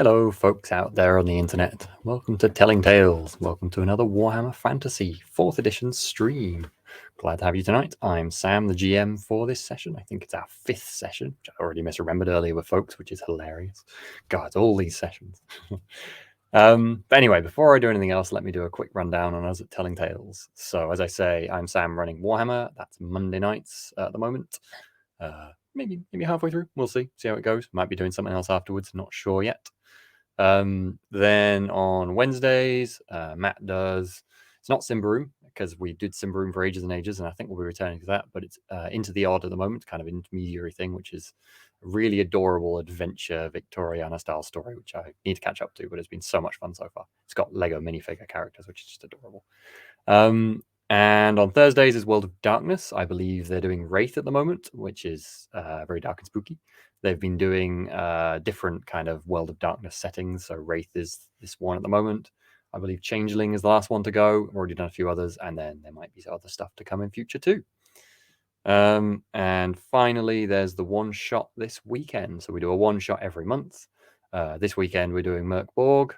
Hello, folks out there on the internet. Welcome to Telling Tales. Welcome to another Warhammer Fantasy 4th edition stream. Glad to have you tonight. I'm Sam, the GM for this session. I think it's our 5th session, which I already misremembered earlier with folks, which is hilarious. God, all these sessions. But anyway, before I do anything else, let me do a quick rundown on us at Telling Tales. So, as I say, I'm Sam running Warhammer. That's Monday nights at the moment. Maybe halfway through. We'll see how it goes. Might be doing something else afterwards. Not sure yet. Then on Wednesdays, Matt does. It's not Simbaroom because we did Simbaroom for ages and ages, and I think we'll be returning to that. But it's Into the Odd at the moment, kind of an intermediary thing, which is a really adorable adventure Victoriana style story, which I need to catch up to. But it's been so much fun so far. It's got Lego minifigure characters, which is just adorable. And on Thursdays is World of Darkness. I believe they're doing Wraith at the moment, which is very dark and spooky. They've been doing different kind of World of Darkness settings. So Wraith is this one at the moment. I believe Changeling is the last one to go. I've already done a few others, and then there might be other stuff to come in future too. And finally, there's the one-shot this weekend. So we do a one-shot every month. This weekend, we're doing Merc Borg,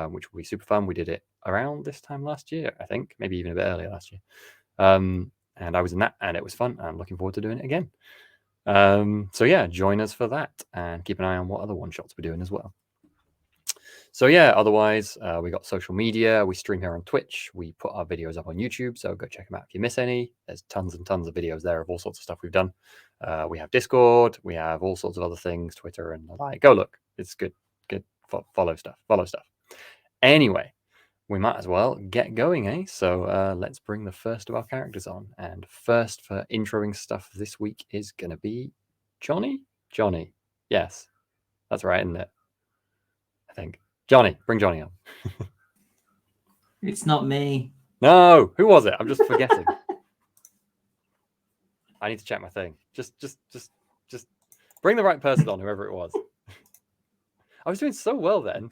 which will be super fun. We did it around this time last year, I think, maybe even a bit earlier last year. And I was in that, and it was fun. I'm looking forward to doing it again. So yeah, join us for that, and keep an eye on what other one-shots we're doing as well. So yeah, otherwise, we got social media. We stream here on Twitch. We put our videos up on YouTube, so go check them out if you miss any. There's tons and tons of videos there of all sorts of stuff we've done. We have Discord. We have all sorts of other things, Twitter and the like. Go look. It's good. Follow stuff. Anyway, we might as well get going, eh? So let's bring the first of our characters on. And first for introing stuff this week is going to be Jonny? Jonny. Yes. That's right, isn't it? I think. Jonny. Bring Jonny on. It's not me. No. Who was it? I'm just forgetting. I need to check my thing. Just bring the right person on, whoever it was. I was doing so well then.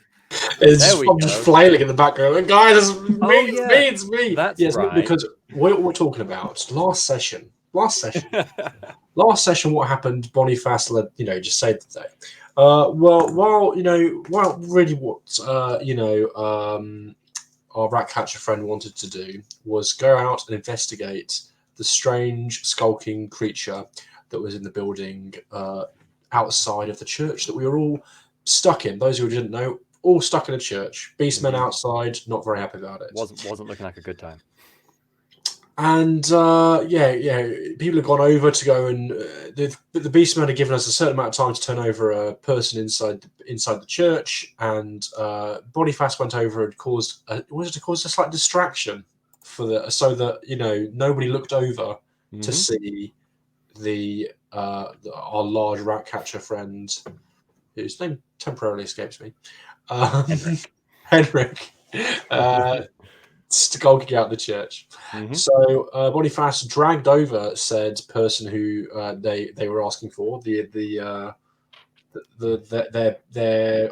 I'm just flailing in the background. Guys, it's me. That's right. Because what we're talking about last session. What happened? Boniface, just saved the day. Our Ratcatcher friend wanted to do was go out and investigate the strange skulking creature that was in the building outside of the church that we were all stuck in. Those who didn't know, all stuck in a church. Beastmen outside, not very happy about it. Wasn't looking like a good time. And people have gone over to go and the Beastmen had given us a certain amount of time to turn over a person inside the church, and Boniface went over and caused a slight distraction so that nobody looked over to see our large Ratcatcher friend, whose name temporarily escapes me, Henrik, skulking out the church. So Boniface dragged over said person who they were asking for, their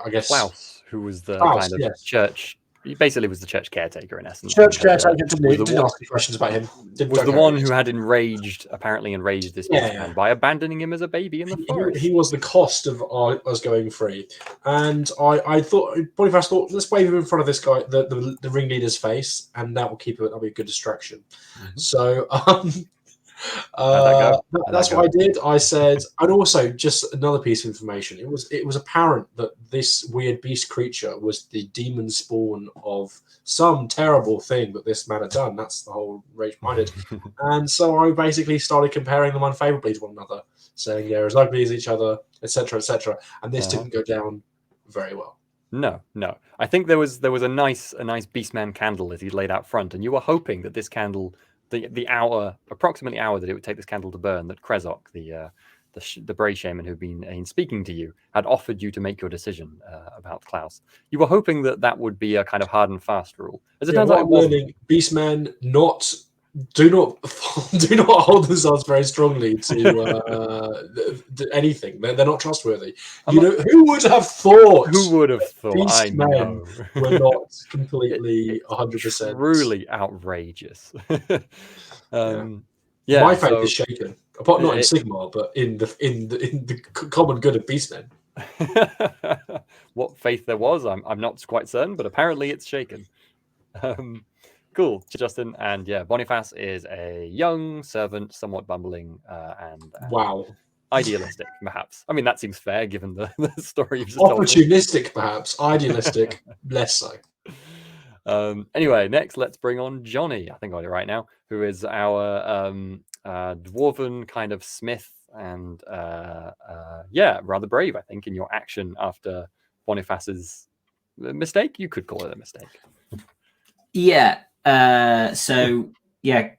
I guess Klaus, who was the church. He basically was the church caretaker in essence. Church caretaker didn't ask any questions about him. Was the one who had enraged this man by abandoning him as a baby in the forest. He was the cost of us going free. And I thought, Boniface thought, let's wave him in front of this guy, the ringleader's face, and that'll be a good distraction. So that's what I did. I said, and also just another piece of information. It was apparent that this weird beast creature was the demon spawn of some terrible thing that this man had done. That's the whole rage minded. And so I basically started comparing them unfavorably to one another, saying they're as ugly as each other, etc., etc. And this didn't go down very well. No. I think there was a nice Beastman candle that he laid out front, and you were hoping that this candle, the approximately hour that it would take this candle to burn, that Krezok, the Bray Shaman who'd been speaking to you, had offered you to make your decision about Klaus. You were hoping that would be a kind of hard and fast rule. As it turns out, Beastmen do not hold themselves very strongly to anything. They're not trustworthy. Who would have thought? I know. We're not completely 100%. Truly outrageous. My faith is shaken. Not in Sigmar, but in the common good of Beastmen. What faith there was, I'm not quite certain, but apparently it's shaken. Cool, Justin. And yeah, Boniface is a young servant, somewhat bumbling, and Wow. idealistic, perhaps. I mean, that seems fair given the story you've just told me. Opportunistic, perhaps. Idealistic, less so. Anyway, next, let's bring on Jonny. I think I got it right now, who is our dwarven kind of smith, and yeah, rather brave, I think, in your action after Boniface's mistake. You could call it a mistake. Yeah. So yeah,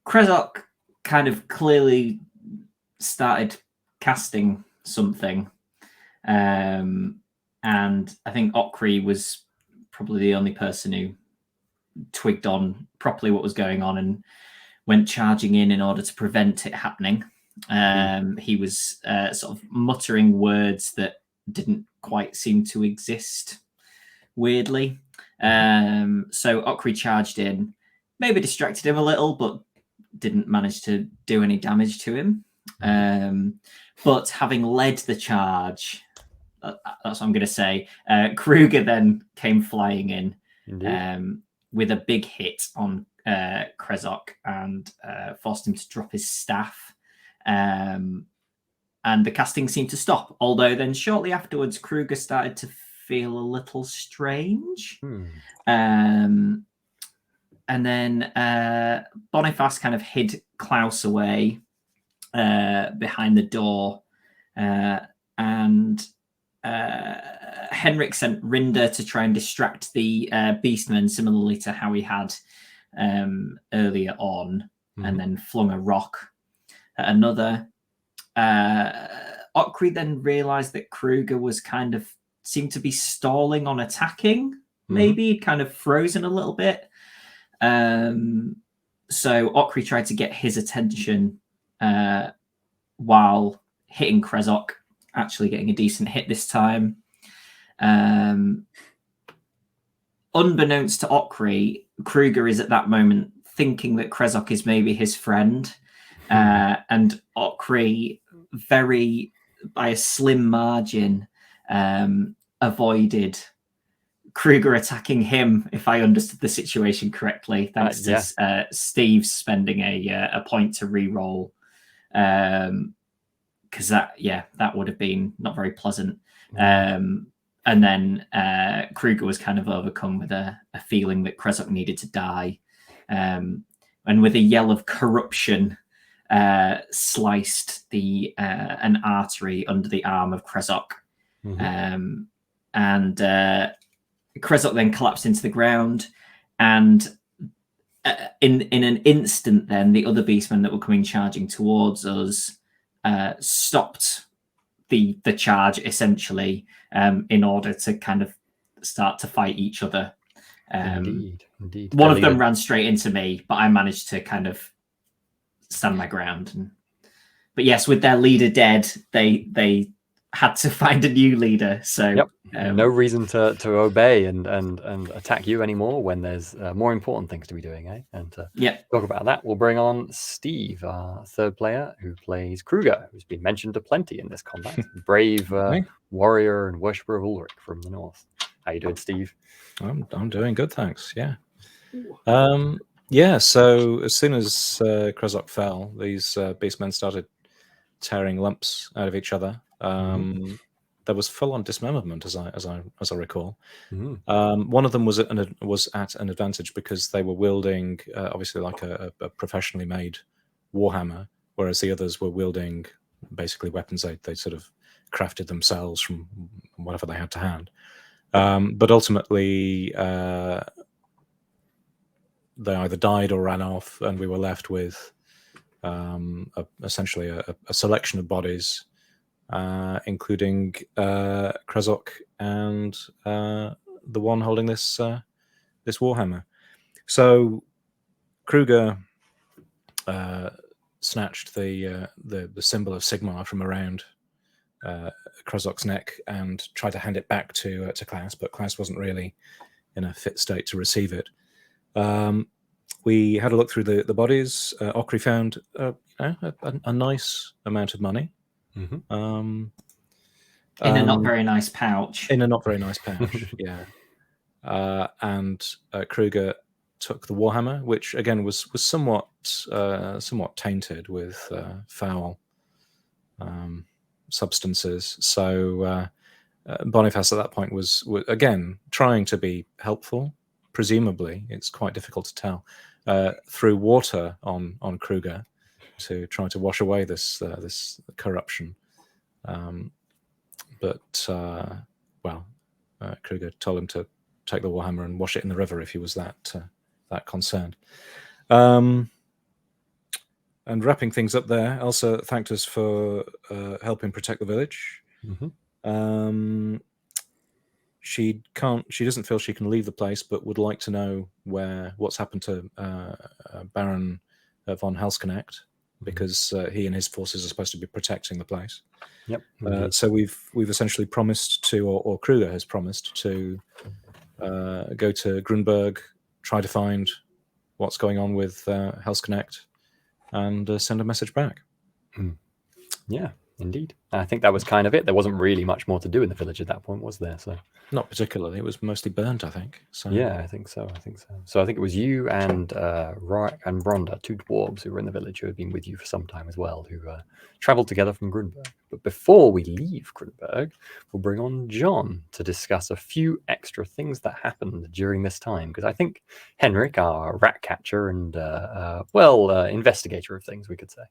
Krezok kind of clearly started casting something, and I think Okri was probably the only person who twigged on properly what was going on and went charging in order to prevent it happening. He was sort of muttering words that didn't quite seem to exist, weirdly. So Okri charged in, maybe distracted him a little, but didn't manage to do any damage to him. But having led the charge, that's what I'm going to say, Kruger then came flying in with a big hit on Krezok and forced him to drop his staff. And the casting seemed to stop, although then shortly afterwards, Kruger started to feel a little strange. And then Boniface kind of hid Klaus away behind the door, and Henrik sent Rinder to try and distract the beastmen, similarly to how he had earlier on, and then flung a rock at another. Okri then realized that Kruger was kind of seemed to be stalling on attacking. Maybe he'd kind of frozen a little bit. So Okri tried to get his attention while hitting Krezok, actually getting a decent hit this time. Unbeknownst to Okri, Kruger is at that moment thinking that Krezok is maybe his friend. And Okri, by a slim margin, avoided Kruger attacking him, if I understood the situation correctly, thanks to Steve spending a point to re-roll. Because that would have been not very pleasant. And then Kruger was kind of overcome with a feeling that Krezok needed to die. And with a yell of corruption, sliced an artery under the arm of Krezok. And Krezok then collapsed into the ground. And in an instant, then the other beastmen that were coming charging towards us stopped the charge, essentially, in order to kind of start to fight each other. Indeed. One of them ran straight into me, but I managed to kind of stand my ground. But yes, with their leader dead, they had to find a new leader. So no reason to obey and attack you anymore when there's more important things to be doing, eh? And to talk about that, we'll bring on Steve, our third player, who plays Kruger, who's been mentioned aplenty in this combat. Brave warrior and worshipper of Ulrich from the north. How you doing, Steve? I'm doing good, thanks. Yeah. So as soon as Krezok fell, these beastmen started tearing lumps out of each other. There was full-on dismemberment, as I recall. One of them was at an advantage because they were wielding obviously like a professionally made warhammer, whereas the others were wielding basically weapons they sort of crafted themselves from whatever they had to hand. But ultimately, they either died or ran off, and we were left with essentially a selection of bodies, including Krezok and the one holding this warhammer. So Kruger snatched the symbol of Sigmar from around Krezok's neck and tried to hand it back to Klaus, but Klaus wasn't really in a fit state to receive it. We had a look through the bodies. Okri found a nice amount of money. In a not very nice pouch. In a not very nice pouch, yeah. And Kruger took the Warhammer, which again was somewhat tainted with foul substances. So Boniface at that point was again trying to be helpful. Presumably, it's quite difficult to tell. Threw water on Kruger to try to wash away this corruption. Kruger told him to take the Warhammer and wash it in the river if he was that concerned. And wrapping things up there, Elsa thanked us for helping protect the village. Mm-hmm. She doesn't feel she can leave the place, but would like to know what's happened to Baron von Helsknecht, because he and his forces are supposed to be protecting the place. Yep. So we've essentially promised to, or Kruger has promised to, go to Grunberg, try to find what's going on with Helsknecht, and send a message back. Yeah, indeed. I think that was kind of it. There wasn't really much more to do in the village at that point, was there? So not particularly. It was mostly burnt, I think. So yeah, I think so. So I think it was you and Rorak and Rhonda, two dwarves who were in the village, who had been with you for some time as well, who travelled together from Grunberg. But before we leave Grunberg, we'll bring on John to discuss a few extra things that happened during this time, because I think Henrik, our rat catcher and investigator of things, we could say,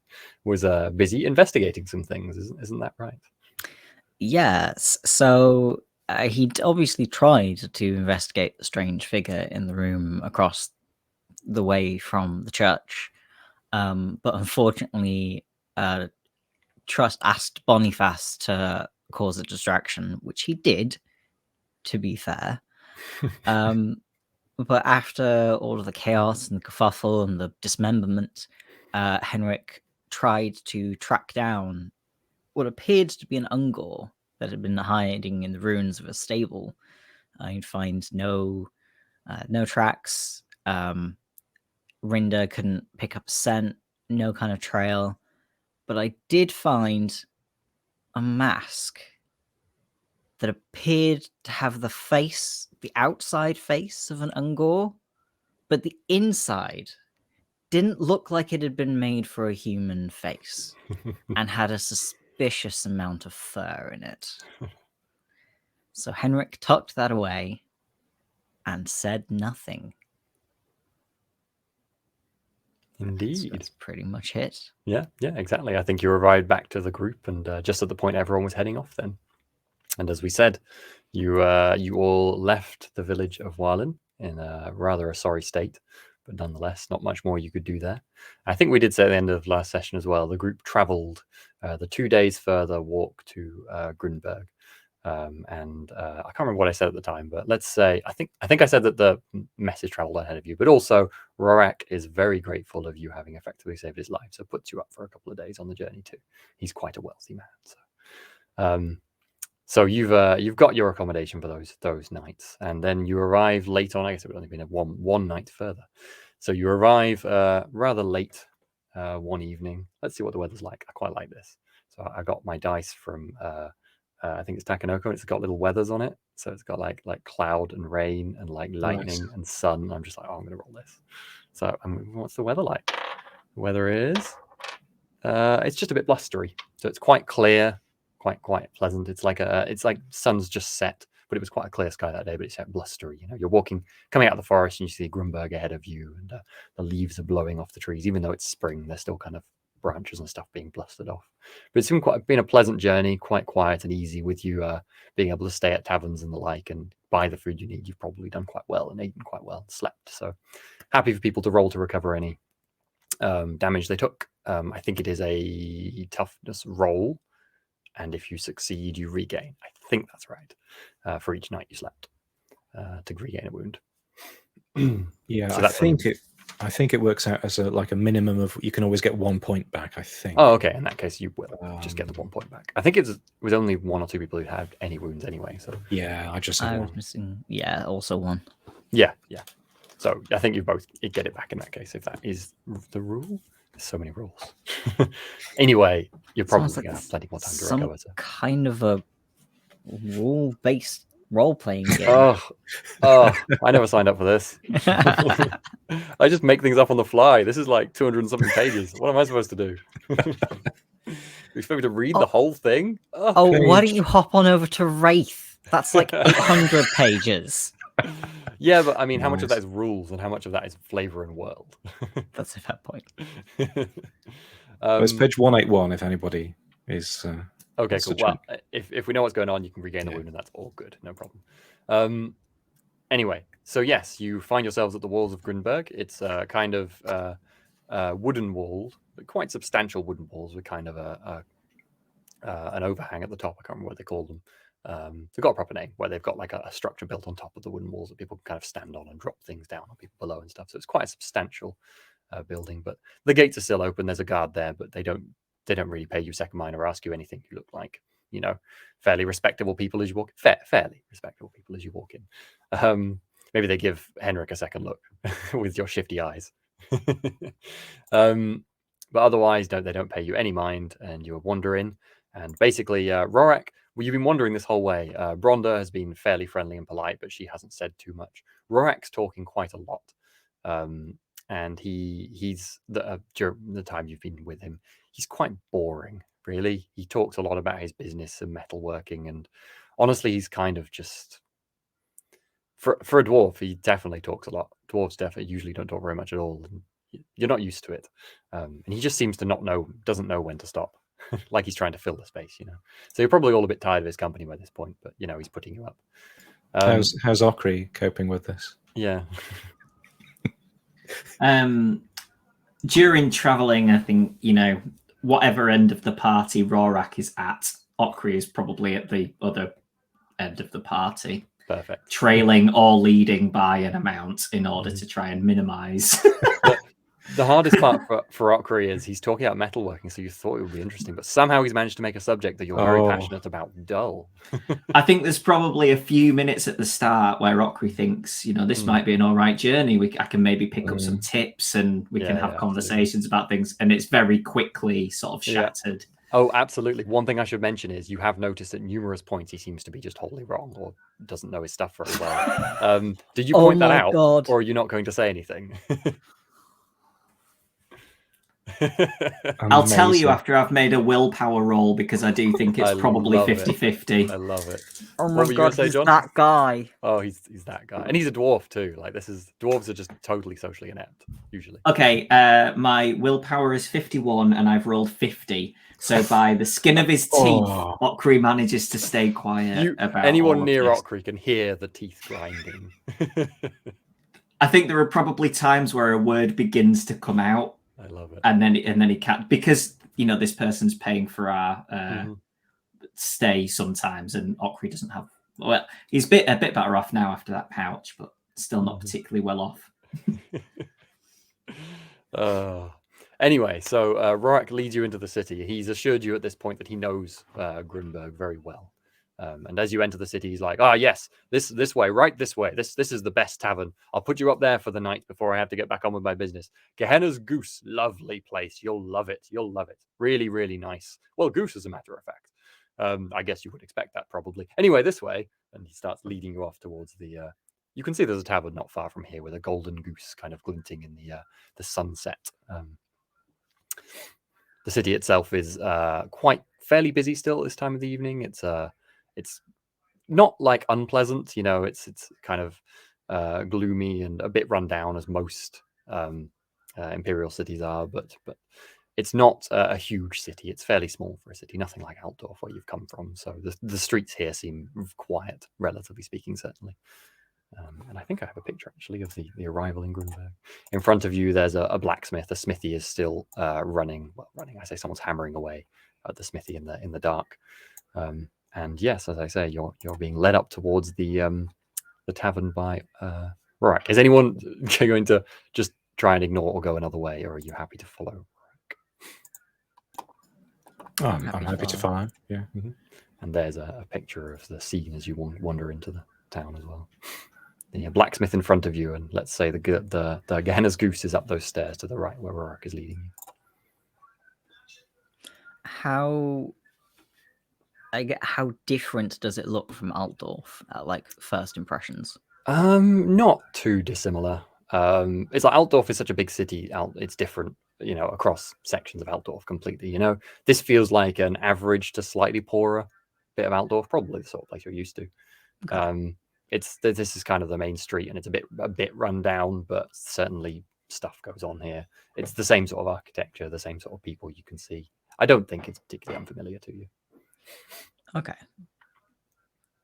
was busy investigating some things. Isn't that right? Yes. So he'd obviously tried to investigate the strange figure in the room across the way from the church, but unfortunately, Trust asked Boniface to cause a distraction, which he did, to be fair. But after all of the chaos and the kerfuffle and the dismemberment, Henrik tried to track down what appeared to be an Ungor that had been hiding in the ruins of a stable. He'd find no tracks. Rinda couldn't pick up a scent, no kind of trail. But I did find a mask that appeared to have the outside face of an Ungor, but the inside didn't look like it had been made for a human face and had a suspicious amount of fur in it. So Henrik tucked that away and said nothing. Indeed. That's pretty much it. Yeah, exactly. I think you arrived back to the group, and just at the point everyone was heading off then. And as we said, you all left the village of Warlin in rather a sorry state, but nonetheless, not much more you could do there. I think we did say at the end of last session as well, the group travelled the 2 days further walk to Grunberg. And I can't remember what I said at the time, but let's say I think I said that the message traveled ahead of you, but also Rorak is very grateful of you having effectively saved his life, so puts you up for a couple of days on the journey too. He's quite a wealthy man, so you've got your accommodation for those nights, and then you arrive late on. I guess it would only been one night further, so you arrive rather late one evening. Let's see what the weather's like. I quite like this. So I got my dice from. I think it's Takanoko, and it's got little weathers on it. So it's got like cloud and rain and like lightning and sun. I'm just like, I'm going to roll this. So what's the weather like? The weather is, it's just a bit blustery. So it's quite clear, quite pleasant. It's like sun's just set, but it was quite a clear sky that day, but it's blustery. You're coming out of the forest and you see Grunberg ahead of you, and the leaves are blowing off the trees. Even though it's spring, they're still kind of branches and stuff being blustered off. But it's been a pleasant journey, quite quiet and easy, with you being able to stay at taverns and the like and buy the food you need. You've probably done quite well and eaten quite well and slept. So happy for people to roll to recover any damage they took. I think it is a toughness roll, and if you succeed, you regain. I think that's right, for each night you slept, to regain a wound. Yeah, so I think it works out as a minimum of, you can always get 1 point back, I think. Oh, okay. In that case, you will just get the 1 point back. I think it was only 1 or 2 people who had any wounds anyway. So yeah, I just had was missing. Yeah, also 1. Yeah. So I think you both get it back in that case, if that is the rule. There's so many rules. Anyway, you're probably going to have plenty more time to recover. Kind of a rule-based role-playing game. Oh, I never signed up for this. I just make things up on the fly. This is like 200 and something pages. What am I supposed to do? You expect me to read the whole thing? Oh, why don't you hop on over to Wraith? That's like 800 pages. Yeah, but I mean, how much of that is rules and how much of that is flavor and world? That's a fair point. It's page 181 if anybody is... okay, cool. Well, if we know what's going on, you can regain the wound, and that's all good. No problem. Anyway, so yes, you find yourselves at the walls of Grinberg. It's a kind of wooden wall, quite substantial wooden walls with kind of an overhang at the top. I can't remember what they call them. They've got a proper name, where they've got like a structure built on top of the wooden walls that people can kind of stand on and drop things down on people below and stuff. So it's quite a substantial building. But the gates are still open. There's a guard there, but they don't really pay you second mind or ask you anything. You look like, fairly respectable people as you walk. Fairly respectable people as you walk in. Maybe they give Henrik a second look with your shifty eyes. But otherwise, they don't pay you any mind, and you wander in. And basically, Rorak, well, you've been wandering this whole way. Bronda has been fairly friendly and polite, but she hasn't said too much. Rorak's talking quite a lot. And he's during the time you've been with him, he's quite boring, really. He talks a lot about his business and metalworking, and honestly, he's kind of just for a dwarf. He definitely talks a lot. Dwarves definitely usually don't talk very much at all, and you're not used to it. And he just seems to doesn't know when to stop, like he's trying to fill the space. So you're probably all a bit tired of his company by this point, but he's putting you up. How's Okri coping with this? Yeah. During traveling, I think, whatever end of the party Rorak is at, Okri is probably at the other end of the party. Perfect. Trailing or leading by an amount in order to try and minimize. The hardest part for Okri is he's talking about metalworking, so you thought it would be interesting, but somehow he's managed to make a subject that you're very passionate about dull. I think there's probably a few minutes at the start where Okri thinks, this might be an all right journey. I can maybe pick up some tips and we can have conversations about things. And it's very quickly sort of shattered. Oh, absolutely. One thing I should mention is you have noticed at numerous points he seems to be just wholly wrong or doesn't know his stuff very well. Did you point that out? God. Or are you not going to say anything? I'll tell you after I've made a willpower roll, because I do think it's probably 50-50. I love it. Oh my God, he's that guy. Oh, he's that guy. And he's a dwarf too. Like dwarves are just totally socially inept, usually. Okay, my willpower is 51 and I've rolled 50. So by the skin of his teeth, Okri manages to stay quiet about anyone near Okri can hear the teeth grinding. I think there are probably times where a word begins to come out. I love it. And then he can't, because this person's paying for our stay sometimes, and Okri doesn't have. Well, he's a bit better off now after that pouch, but still not particularly well off. Anyway, so Rorak leads you into the city. He's assured you at this point that he knows Grimberg very well. And as you enter the city, he's like, yes, this way, right this way. This is the best tavern. I'll put you up there for the night before I have to get back on with my business. Gehenna's Goose, lovely place. You'll love it. Really, really nice. Well, goose, as a matter of fact. I guess you would expect that probably. Anyway, this way. And he starts leading you off towards the... you can see there's a tavern not far from here with a golden goose kind of glinting in the sunset. The city itself is quite fairly busy still at this time of the evening. It's not like unpleasant, it's kind of gloomy and a bit run down, as most imperial cities are, but it's not a huge city. It's fairly small for a city, nothing like Altdorf where you've come from. So the streets here seem quiet, relatively speaking, certainly. And I think I have a picture actually of the arrival in Grimberg. In front of you, there's a blacksmith. The smithy is still running. I say someone's hammering away at the smithy in the dark. And yes, as I say, you're being led up towards the tavern by Rorak. Is anyone going to just try and ignore or go another way, or are you happy to follow Rorak? I'm happy to follow. Yeah. Mm-hmm. And there's a picture of the scene as you wander into the town as well. The blacksmith in front of you, and let's say the Gehenna's Goose is up those stairs to the right, where Rorak is leading you. How how different does it look from Altdorf at like first impressions? Not too dissimilar. It's like Altdorf is such a big city. It's different, across sections of Altdorf completely. This feels like an average to slightly poorer bit of Altdorf, probably the sort of place you're used to. Okay. This is kind of the main street, and it's a bit run down, but certainly stuff goes on here. It's the same sort of architecture, the same sort of people you can see. I don't think it's particularly unfamiliar to you. Okay.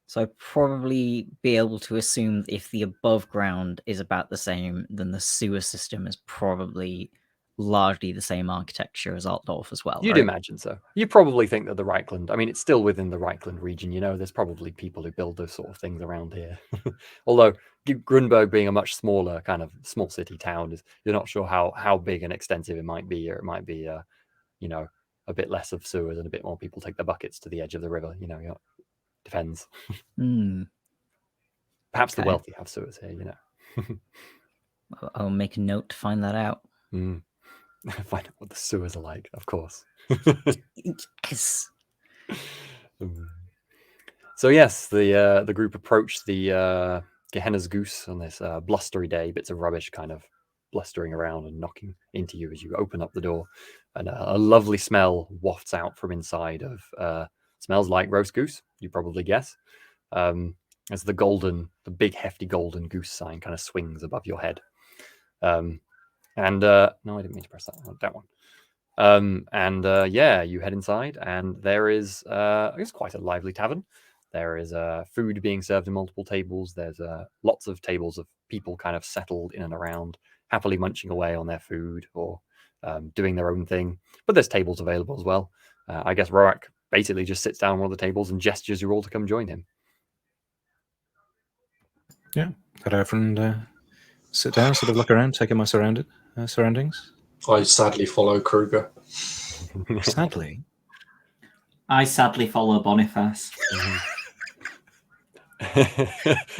So I'd probably be able to assume if the above ground is about the same, then the sewer system is probably largely the same architecture as Altdorf as well. You'd imagine so. You probably think that the Reichland, I mean, it's still within the Reichland region, there's probably people who build those sort of things around here. Although Grunberg being a much smaller kind of small city town, you're not sure how big and extensive it might be, or it might be, a bit less of sewers and a bit more people take the buckets to the edge of the river, depends. Perhaps the wealthy have sewers here, I'll make a note to find that out. Find out what the sewers are like, of course. Yes. So yes, the group approached the Gehenna's Goose on this blustery day. Bits of rubbish kind of blustering around and knocking into you as you open up the door, and a lovely smell wafts out from inside of smells like roast goose. You probably guess. As the big hefty golden goose sign kind of swings above your head. And no, I didn't mean to press that one. Yeah, you head inside, and there is it's quite a lively tavern. There is food being served in multiple tables. There's lots of tables of people kind of settled in and around, happily munching away on their food or doing their own thing. But there's tables available as well. I guess Rorak basically just sits down on one of the tables and gestures you all to come join him. Yeah, head over and sit down, sort of look around, take in my surroundings. I sadly follow Kruger. Sadly. I sadly follow Boniface.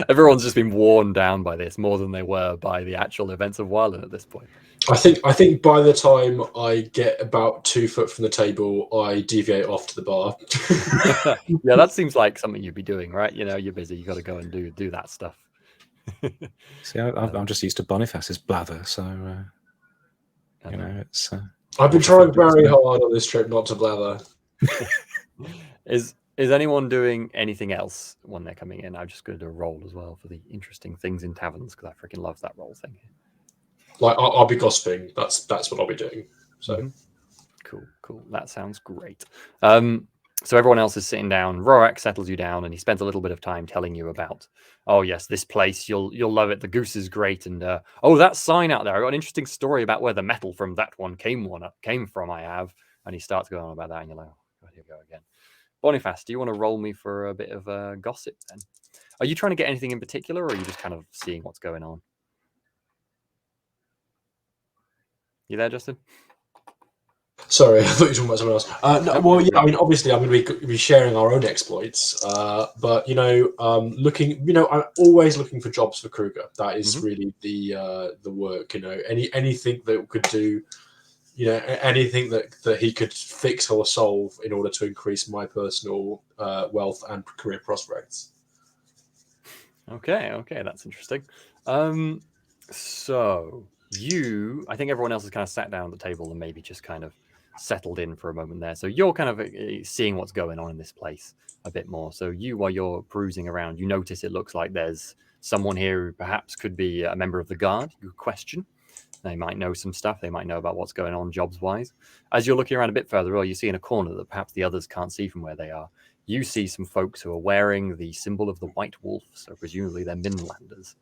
Everyone's just been worn down by this more than they were by the actual events of Wyland at this point. I think by the time I get about 2 foot from the table, I deviate off to the bar. Yeah, that seems like something you'd be doing, right? You're busy. You got to go and do that stuff. See, I'm just used to Boniface's blather, so it's. I've been trying very hard on this trip not to blather. Is anyone doing anything else when they're coming in? I'm just going to do a roll as well for the interesting things in taverns, because I freaking love that roll thing. Like I'll be gossiping. That's what I'll be doing. So cool. That sounds great. So everyone else is sitting down. Rorak settles you down, and he spends a little bit of time telling you about, oh yes, this place, you'll love it. The goose is great, and oh, that sign out there. I got an interesting story about where the metal from that one came from. I have, and he starts going on about that, and you're like, oh, God, here we go again. Boniface, do you want to roll me for a bit of gossip then? Are you trying to get anything in particular, or are you just kind of seeing what's going on? You there, Justin? Sorry, I thought you were talking about someone else. No, well, yeah, I mean, obviously, I'm going to be sharing our own exploits, but looking, I'm always looking for jobs for Kruger. That is really the work. Anything that we could do, anything that he could fix or solve in order to increase my personal wealth and career prospects. Okay, that's interesting. So I think everyone else has kind of sat down at the table and maybe just kind of settled in for a moment there. So you're kind of seeing what's going on in this place a bit more. So while you're perusing around, you notice it looks like there's someone here who perhaps could be a member of the guard. You question. They might know some stuff. They might know about what's going on jobs-wise. As you're looking around a bit further, you see in a corner that perhaps the others can't see from where they are. You see some folks who are wearing the symbol of the White Wolf, so presumably they're Midlanders.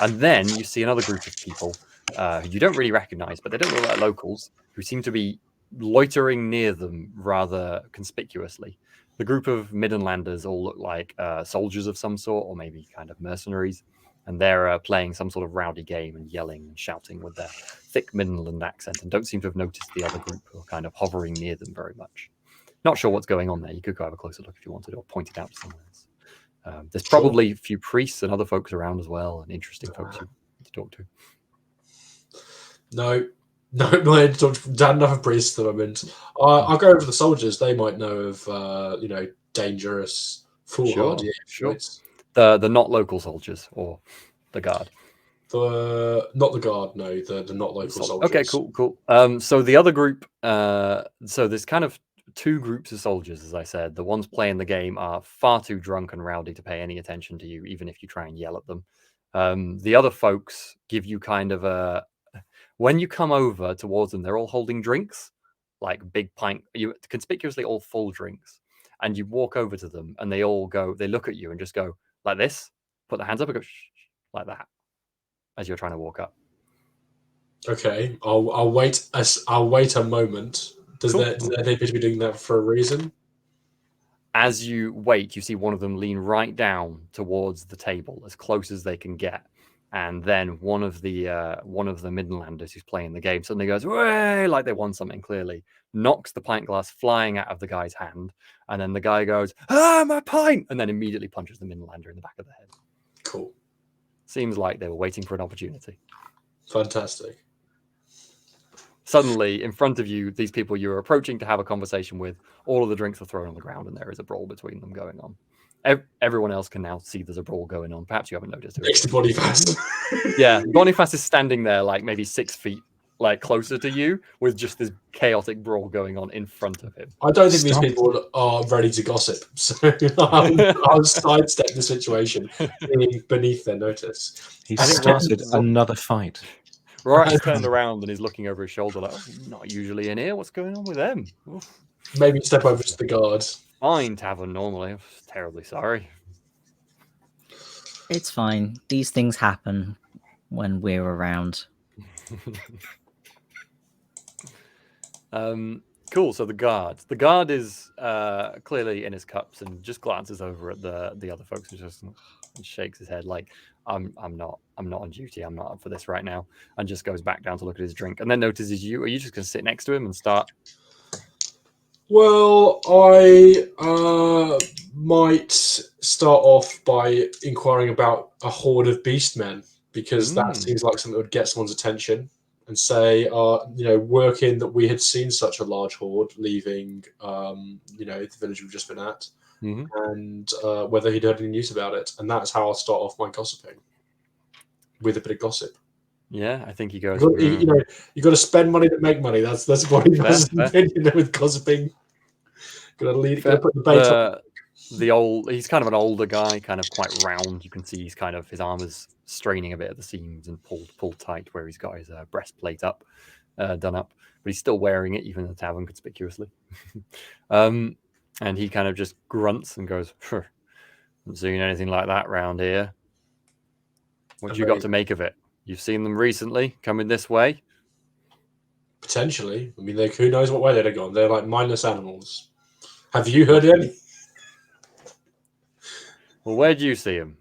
And then you see another group of people who you don't really recognize, but they don't look like locals, who seem to be loitering near them rather conspicuously. The group of Midlanders all look like soldiers of some sort, or maybe kind of mercenaries, and they're playing some sort of rowdy game and yelling and shouting with their thick Midland accent, and don't seem to have noticed the other group who are kind of hovering near them very much. Not sure what's going on there. You could go have a closer look if you wanted, or point it out to someone else. There's probably a few priests and other folks around as well, and interesting folks to talk to. No, No, I don't have a priest at the moment. I'll go over the soldiers. They might know of dangerous foolhardy exploits. The not local soldiers or the guard. Not the guard, no, the not local soldiers. Okay, cool. So the other group, so there's kind of two groups of soldiers, as I said. The ones playing the game are far too drunk and rowdy to pay any attention to you, even if you try and yell at them. The other folks give you kind of a... When you come over towards them, they're all holding drinks, like big pint, conspicuously all full drinks. And you walk over to them and they look at you and just go like this, put their hands up and go shh, like that as you're trying to walk up. Okay, I'll wait a moment. Do they appear to be doing that for a reason? As you wait, you see one of them lean right down towards the table, as close as they can get. And then one of the Midlanders who's playing the game suddenly goes, "Way!" like they want something clearly, knocks the pint glass flying out of the guy's hand, and then the guy goes, "Ah, my pint!" and then immediately punches the Midlander in the back of the head. Cool. Seems like they were waiting for an opportunity. Fantastic. Suddenly, in front of you, these people you were approaching to have a conversation with, all of the drinks are thrown on the ground, and there is a brawl between them going on. Everyone else can now see there's a brawl going on. Perhaps you haven't noticed. Next to Boniface. Yeah, Boniface is standing there, like maybe 6 feet, like closer to you, with just this chaotic brawl going on in front of him. I don't think these people are ready to gossip, so I'll sidestep the situation beneath their notice. He started another fight. Rory's turned around and is looking over his shoulder like, "Oh, not usually in here. What's going on with them?" Oof. Maybe step over to the guard. Fine tavern normally. I'm terribly sorry. It's fine. These things happen when we're around. Cool. So the guard is clearly in his cups and just glances over at the other folks and shakes his head like, I'm not on duty. I'm not up for this right now, and just goes back down to look at his drink, and then notices you. Are you just going to sit next to him and start? Well, I might start off by inquiring about a horde of beastmen, because that seems like something that would get someone's attention, and say, working that we had seen such a large horde leaving, the village we've just been at, and whether he'd heard any news about it. And that's how I'll start off my gossiping, with a bit of gossip. Yeah, I think he goes. You got to spend money to make money. That's what he does with gossiping. Got to put the bait on. He's kind of an older guy, kind of quite round. You can see he's kind of, his arm is straining a bit at the seams and pulled tight where he's got his breastplate done up, but he's still wearing it even in the tavern conspicuously. And he kind of just grunts and goes, "Haven't seen anything like that round here. What you got to make of it? You've seen them recently coming this way?" Potentially. I mean, who knows what way they'd have gone. They're like mindless animals. Have you heard any? Well, where do you see them?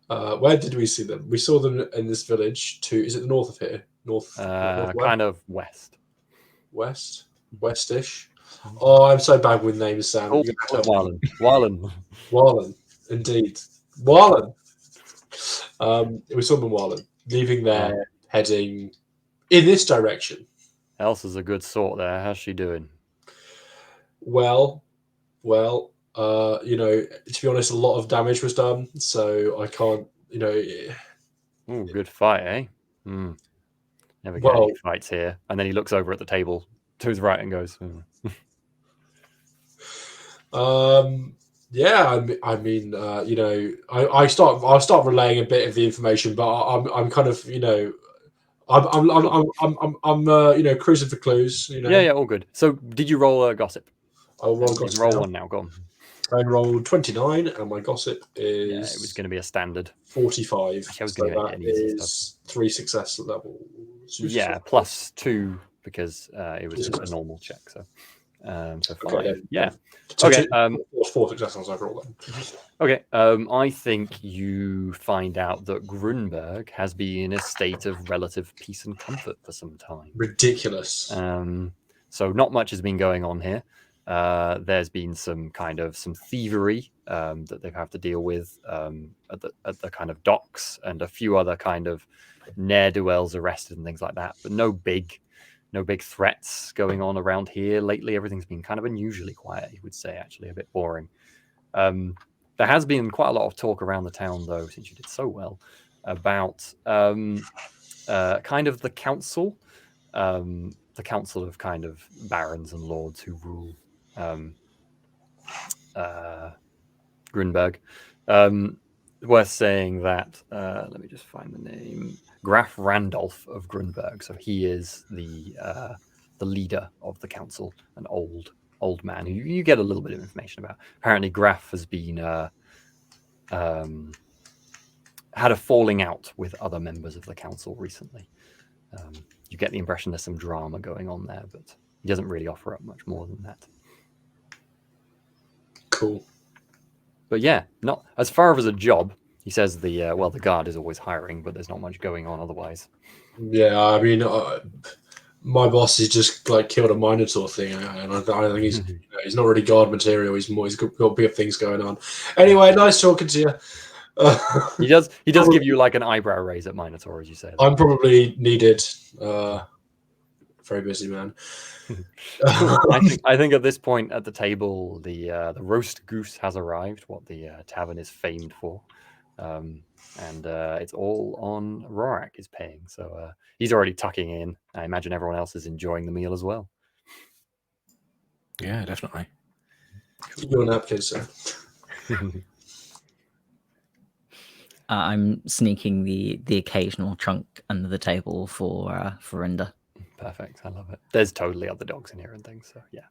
Where did we see them? We saw them in this village. Is it the north of here? Northwest? Kind of west. Westish. Oh, I'm so bad with names, Sam. Oh, Warlen. Indeed. Warlen. We saw them in Warlen, leaving there, heading in this direction. Elsa's a good sort there. How's she doing? Well, to be honest, a lot of damage was done, so I can't, Ooh, good fight, eh? Never get any fights here. And then he looks over at the table to his right and goes, Yeah, I'll start relaying a bit of the information, but I'm kind of, I'm cruising for clues. Yeah, all good. So, did you roll a gossip? I'll roll gossip. Roll one now. Go on. I rolled 29, and my gossip is. Yeah, it was going to be a standard 45. I was going to get is 3 success levels. Yeah, plus 2 because it was a normal check. So 5. Okay, yeah. So Okay. 4 success levels overall then. Okay. I think you find out that Grunberg has been in a state of relative peace and comfort for some time. Ridiculous. So not much has been going on here. There's been some thievery that they have to deal with at the kind of docks, and a few other kind of ne'er-do-wells arrested and things like that, but no big no big threats going on around here lately. Everything's been kind of unusually quiet, you would say, actually a bit boring. There has been quite a lot of talk around the town, though, since you did so well, about kind of the council of kind of barons and lords who rule Grunberg. Worth saying that, let me just find the name, Graf Randolph of Grunberg. So he is the leader of the council, an old man who you get a little bit of information about. Apparently, Graf has been had a falling out with other members of the council recently. You get the impression there's some drama going on there, but he doesn't really offer up much more than that. Cool. But yeah, not as far as a job. He says the guard is always hiring, but there's not much going on otherwise. Yeah, I mean, my boss has just like killed a Minotaur thing, and I think he's not really guard material. He's got bigger things going on. Anyway, nice talking to you. He does give you like an eyebrow raise at Minotaur, as you say. I'm probably needed. Very busy man. I think at this point at the table, the roast goose has arrived, what the tavern is famed for, and it's all on Rorak is paying. So he's already tucking in. I imagine everyone else is enjoying the meal as well. Yeah, definitely. Your napkin, sir. I'm sneaking the occasional chunk under the table for Rinda. Perfect. I love it. There's totally other dogs in here and things. So yeah.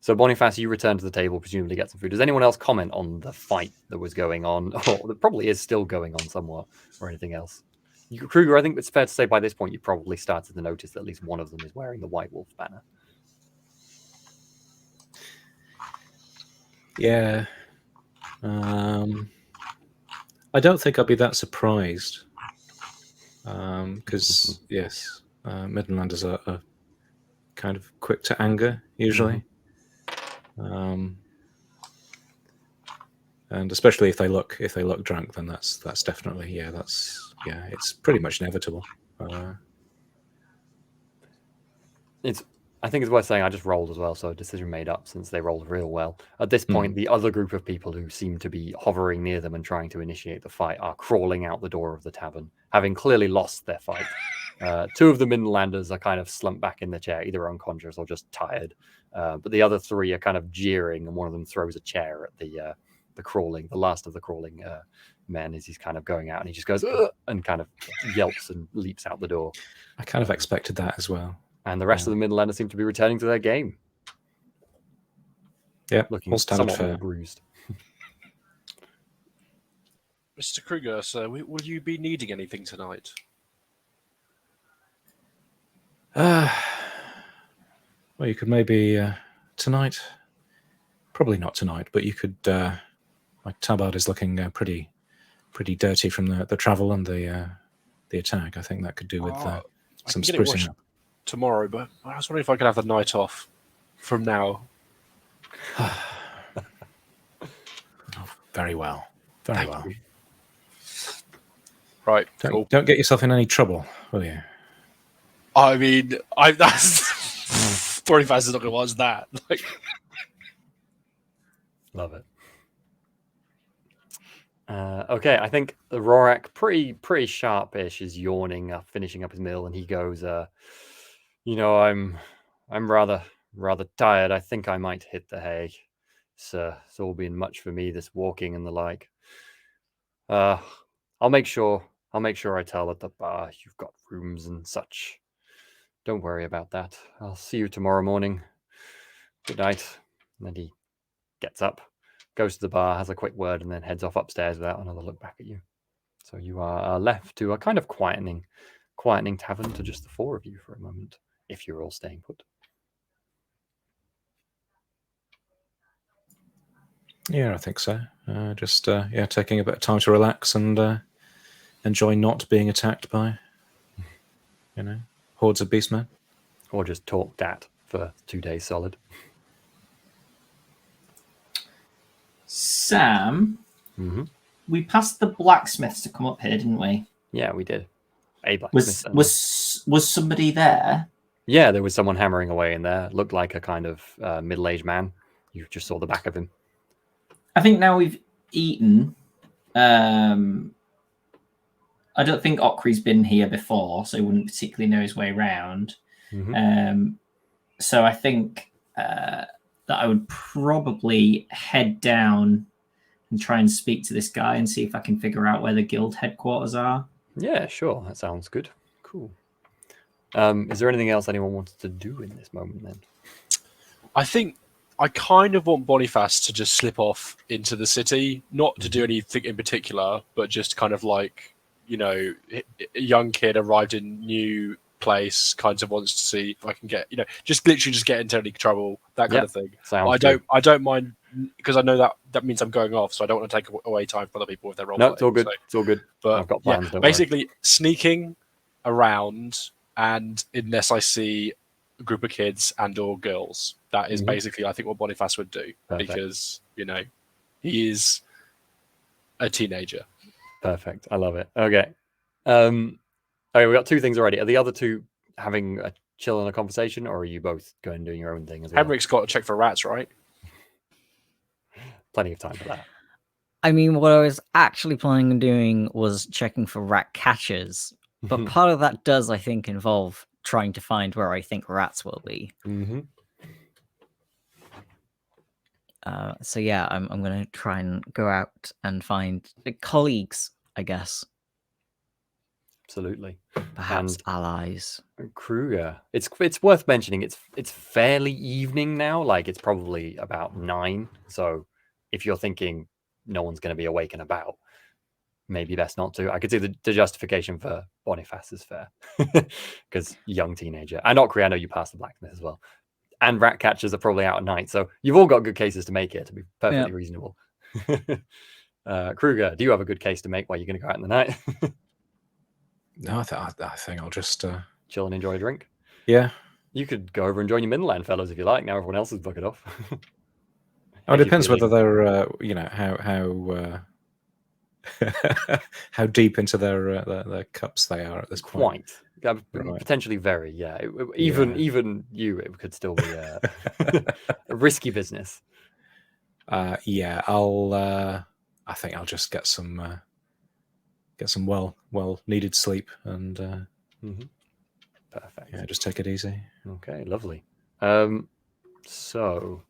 So Boniface, you return to the table, presumably get some food. Does anyone else comment on the fight that was going on, or that probably is still going on somewhat, or anything else? Kruger, I think it's fair to say by this point you probably started to notice that at least one of them is wearing the White Wolf banner. Yeah. I don't think I'd be that surprised. Because, yes, Midlanders are kind of quick to anger, usually. And especially if they look drunk, then that's definitely, it's pretty much inevitable. I think it's worth saying I just rolled as well, so a decision made up since they rolled real well. At this point, the other group of people who seem to be hovering near them and trying to initiate the fight are crawling out the door of the tavern, having clearly lost their fight. Two of the Midlanders are kind of slumped back in the chair, either unconscious or just tired. But the other three are kind of jeering, and one of them throws a chair at the last of the crawling men as he's kind of going out, and he just goes, "Ugh!" and kind of yelps and leaps out the door. I kind of expected that as well. And the rest of the Midlanders seem to be returning to their game. Yeah, looking all standard somewhat fare. more bruised. Mr. Kruger, sir, will you be needing anything tonight? Well, you could maybe tonight. Probably not tonight, but you could. My tabard is looking pretty dirty from the travel and the attack. I think that could do with some sprucing up. Tomorrow, but I was wondering if I could have the night off from now. Very well. Very well. Right. Don't get yourself in any trouble, will you? I mean, that's 45 is not going to watch that. Love it. Okay, I think the Rorak, pretty sharpish, is yawning, finishing up his meal, and he goes, I'm rather tired. I think I might hit the hay. It's all been much for me, this walking and the like. I'll make sure I tell at the bar you've got rooms and such. Don't worry about that. I'll see you tomorrow morning. Good night. And then he gets up, goes to the bar, has a quick word, and then heads off upstairs without another look back at you. So you are left to a kind of quietening tavern to just the four of you for a moment, if you're all staying put. Yeah, I think so. Just taking a bit of time to relax and enjoy not being attacked by, hordes of beastmen. Or just talked at for 2 days solid. Sam, we passed the blacksmiths to come up here, didn't we? Yeah, we did. A blacksmith. Was somebody there? Yeah, there was someone hammering away in there. Looked like a kind of middle-aged man. You just saw the back of him. I think now we've eaten. I don't think Okri's been here before, so he wouldn't particularly know his way around. So I think that I would probably head down and try and speak to this guy and see if I can figure out where the guild headquarters are. Yeah, sure. That sounds good. Cool. Is there anything else anyone wants to do in this moment then? I think I kind of want Boniface to just slip off into the city, not to do anything in particular, but just kind of like, a young kid arrived in new place, kind of wants to see if I can get, just literally just get into any trouble, that kind of thing. I don't mind, because I know that means I'm going off, so I don't want to take away time from other people if they're wrong. No, it's all good. So, it's all good. but I've got plans. Don't basically sneaking around, and unless I see a group of kids and or girls, that is basically I think what Boniface would do. Perfect. Because he is a teenager. Perfect. I love it. Okay. Okay, we got two things already. Are the other two having a chill and a conversation, or are you both going and doing your own thing as well? Henrik's got to check for rats, right? Plenty of time for that. I mean, what I was actually planning on doing was checking for rat catchers, but part of that does, I think, involve trying to find where I think rats will be. So yeah, I'm going to try and go out and find colleagues, I guess. Absolutely. Perhaps allies. Kruger. It's worth mentioning. It's fairly evening now. Like it's probably about 9. So if you're thinking no one's going to be awake and about, maybe best not to. I could see the justification for Boniface is fair because young teenager. And Okri, I know you passed the blacksmith as well. And rat catchers are probably out at night. So you've all got good cases to make here to be perfectly reasonable. Kruger, do you have a good case to make while you're going to go out in the night? No, I think I'll just chill and enjoy a drink. Yeah. You could go over and join your Midland fellows if you like. Now everyone else is bucketed off. It depends whether they're, how deep into their cups they are at this point. Quite. Potentially very, yeah. Even you, it could still be a risky business. Yeah, I think I'll just get some well needed sleep and perfect. Yeah, just take it easy. Okay, lovely. So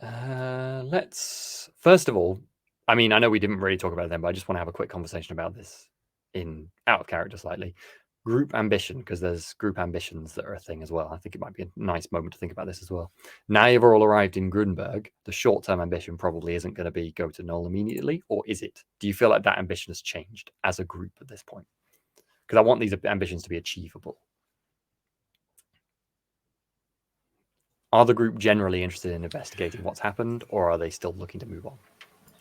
let's first of all, I mean, I know we didn't really talk about them, but I just want to have a quick conversation about this out of character slightly. Group ambition, because there's group ambitions that are a thing as well. I think it might be a nice moment to think about this as well. Now you've all arrived in Grunberg, the short-term ambition probably isn't going to be go to Null immediately, or is it? Do you feel like that ambition has changed as a group at this point? Because I want these ambitions to be achievable. Are the group generally interested in investigating what's happened, or are they still looking to move on?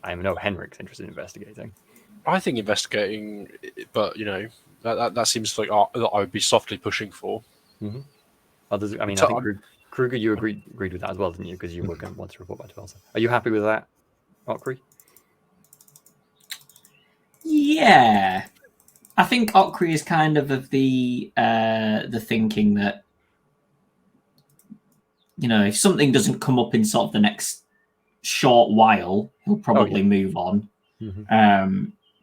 I know Henrik's interested in investigating. I think investigating, but that seems like that I would be softly pushing for. Others, I mean, I think Kruger, you agreed with that as well, didn't you? Because you were going to want to report back to Elsa. Are you happy with that, Okri? Yeah, I think Okri is kind of the thinking that if something doesn't come up in sort of the next short while, he'll probably move on.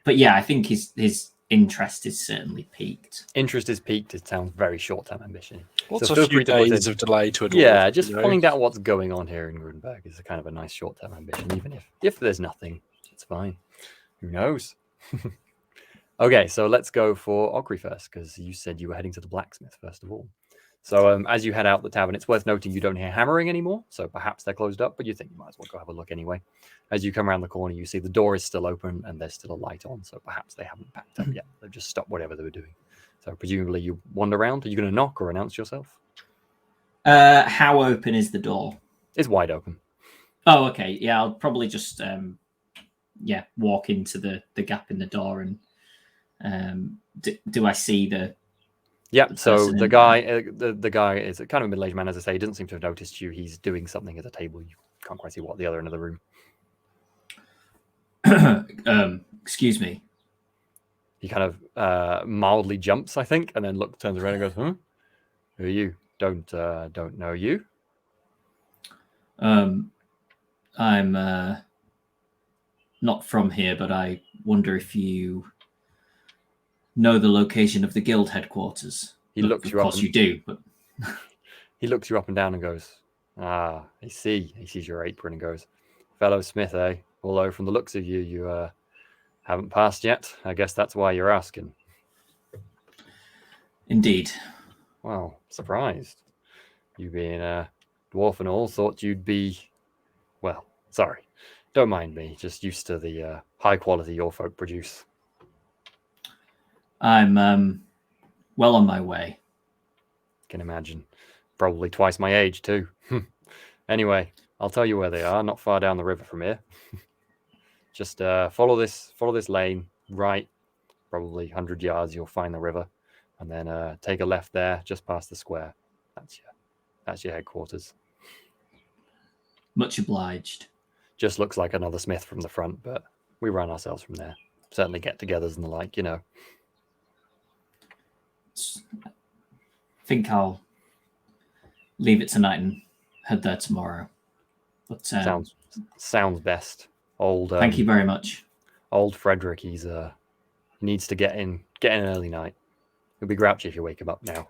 But yeah, I think his interest is certainly peaked. Interest is peaked. It sounds very short-term ambition. What's a few days of delay to a dwarf? Yeah, just find out what's going on here in Grunberg is a kind of a nice short-term ambition. Even if there's nothing, it's fine. Who knows? Okay, so let's go for Okri first, because you said you were heading to the blacksmith first of all. So as you head out the tavern, it's worth noting you don't hear hammering anymore, so perhaps they're closed up, but you think you might as well go have a look anyway. As you come around the corner, you see the door is still open and there's still a light on, so perhaps they haven't packed up yet. They've just stopped whatever they were doing. So presumably you wander around. Are you going to knock or announce yourself? How open is the door? It's wide open. Oh, okay. Yeah, I'll probably just walk into the gap in the door and do I see the... Yeah, so the guy, the guy is kind of a middle-aged man, as I say. He doesn't seem to have noticed you. He's doing something at a table. You can't quite see what, the other end of the room. Excuse me. He kind of mildly jumps, I think, and then turns around and goes, "Huh? Who are you? Don't know you." I'm not from here, but I wonder if you know the location of the guild headquarters. He Look, looks of you up. course you do, but He looks you up and down and goes, "Ah, I see." He sees your apron and goes, "Fellow Smith, eh? Although from the looks of you, you haven't passed yet. I guess that's why you're asking." indeed. Wow, surprised. You being a dwarf and all, thought you'd be... Well, sorry. Don't mind me. Just used to the high quality your folk produce. I'm well on my way. Can imagine. Probably twice my age, too. Anyway, I'll tell you where they are, not far down the river from here. Just follow this lane, right, probably 100 yards, you'll find the river. And then take a left there, just past the square. That's your headquarters. Much obliged. Just looks like another smith from the front, but we run ourselves from there. Certainly get-togethers and the like, you know. I think I'll leave it tonight and head there tomorrow. But sounds best. Old. Thank you very much. Old Frederick, he needs to get in an early night. He'll be grouchy if you wake him up now.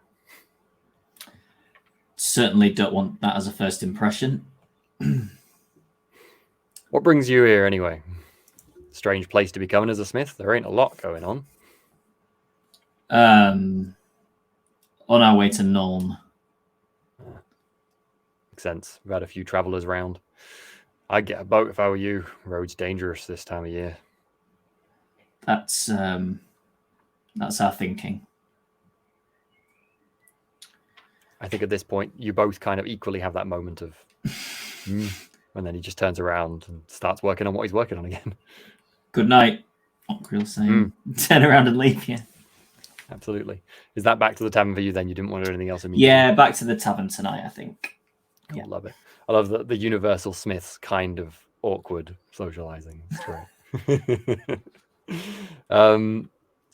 Certainly don't want that as a first impression. What brings you here anyway? Strange place to be coming as a smith. There ain't a lot going on. On our way to Nuln. Makes sense. We've had a few travellers round. I'd get a boat if I were you. Road's dangerous this time of year. That's our thinking. I think at this point, you both kind of equally have that moment of... and then he just turns around and starts working on what he's working on again. Good night. Ocril saying, turn around and leave you. Absolutely. Is that back to the tavern for you then? You didn't want to do anything else immediately? Yeah, back to the tavern tonight, I think. Cool, Yeah. love it. I love the universal smiths kind of awkward socializing. It's great.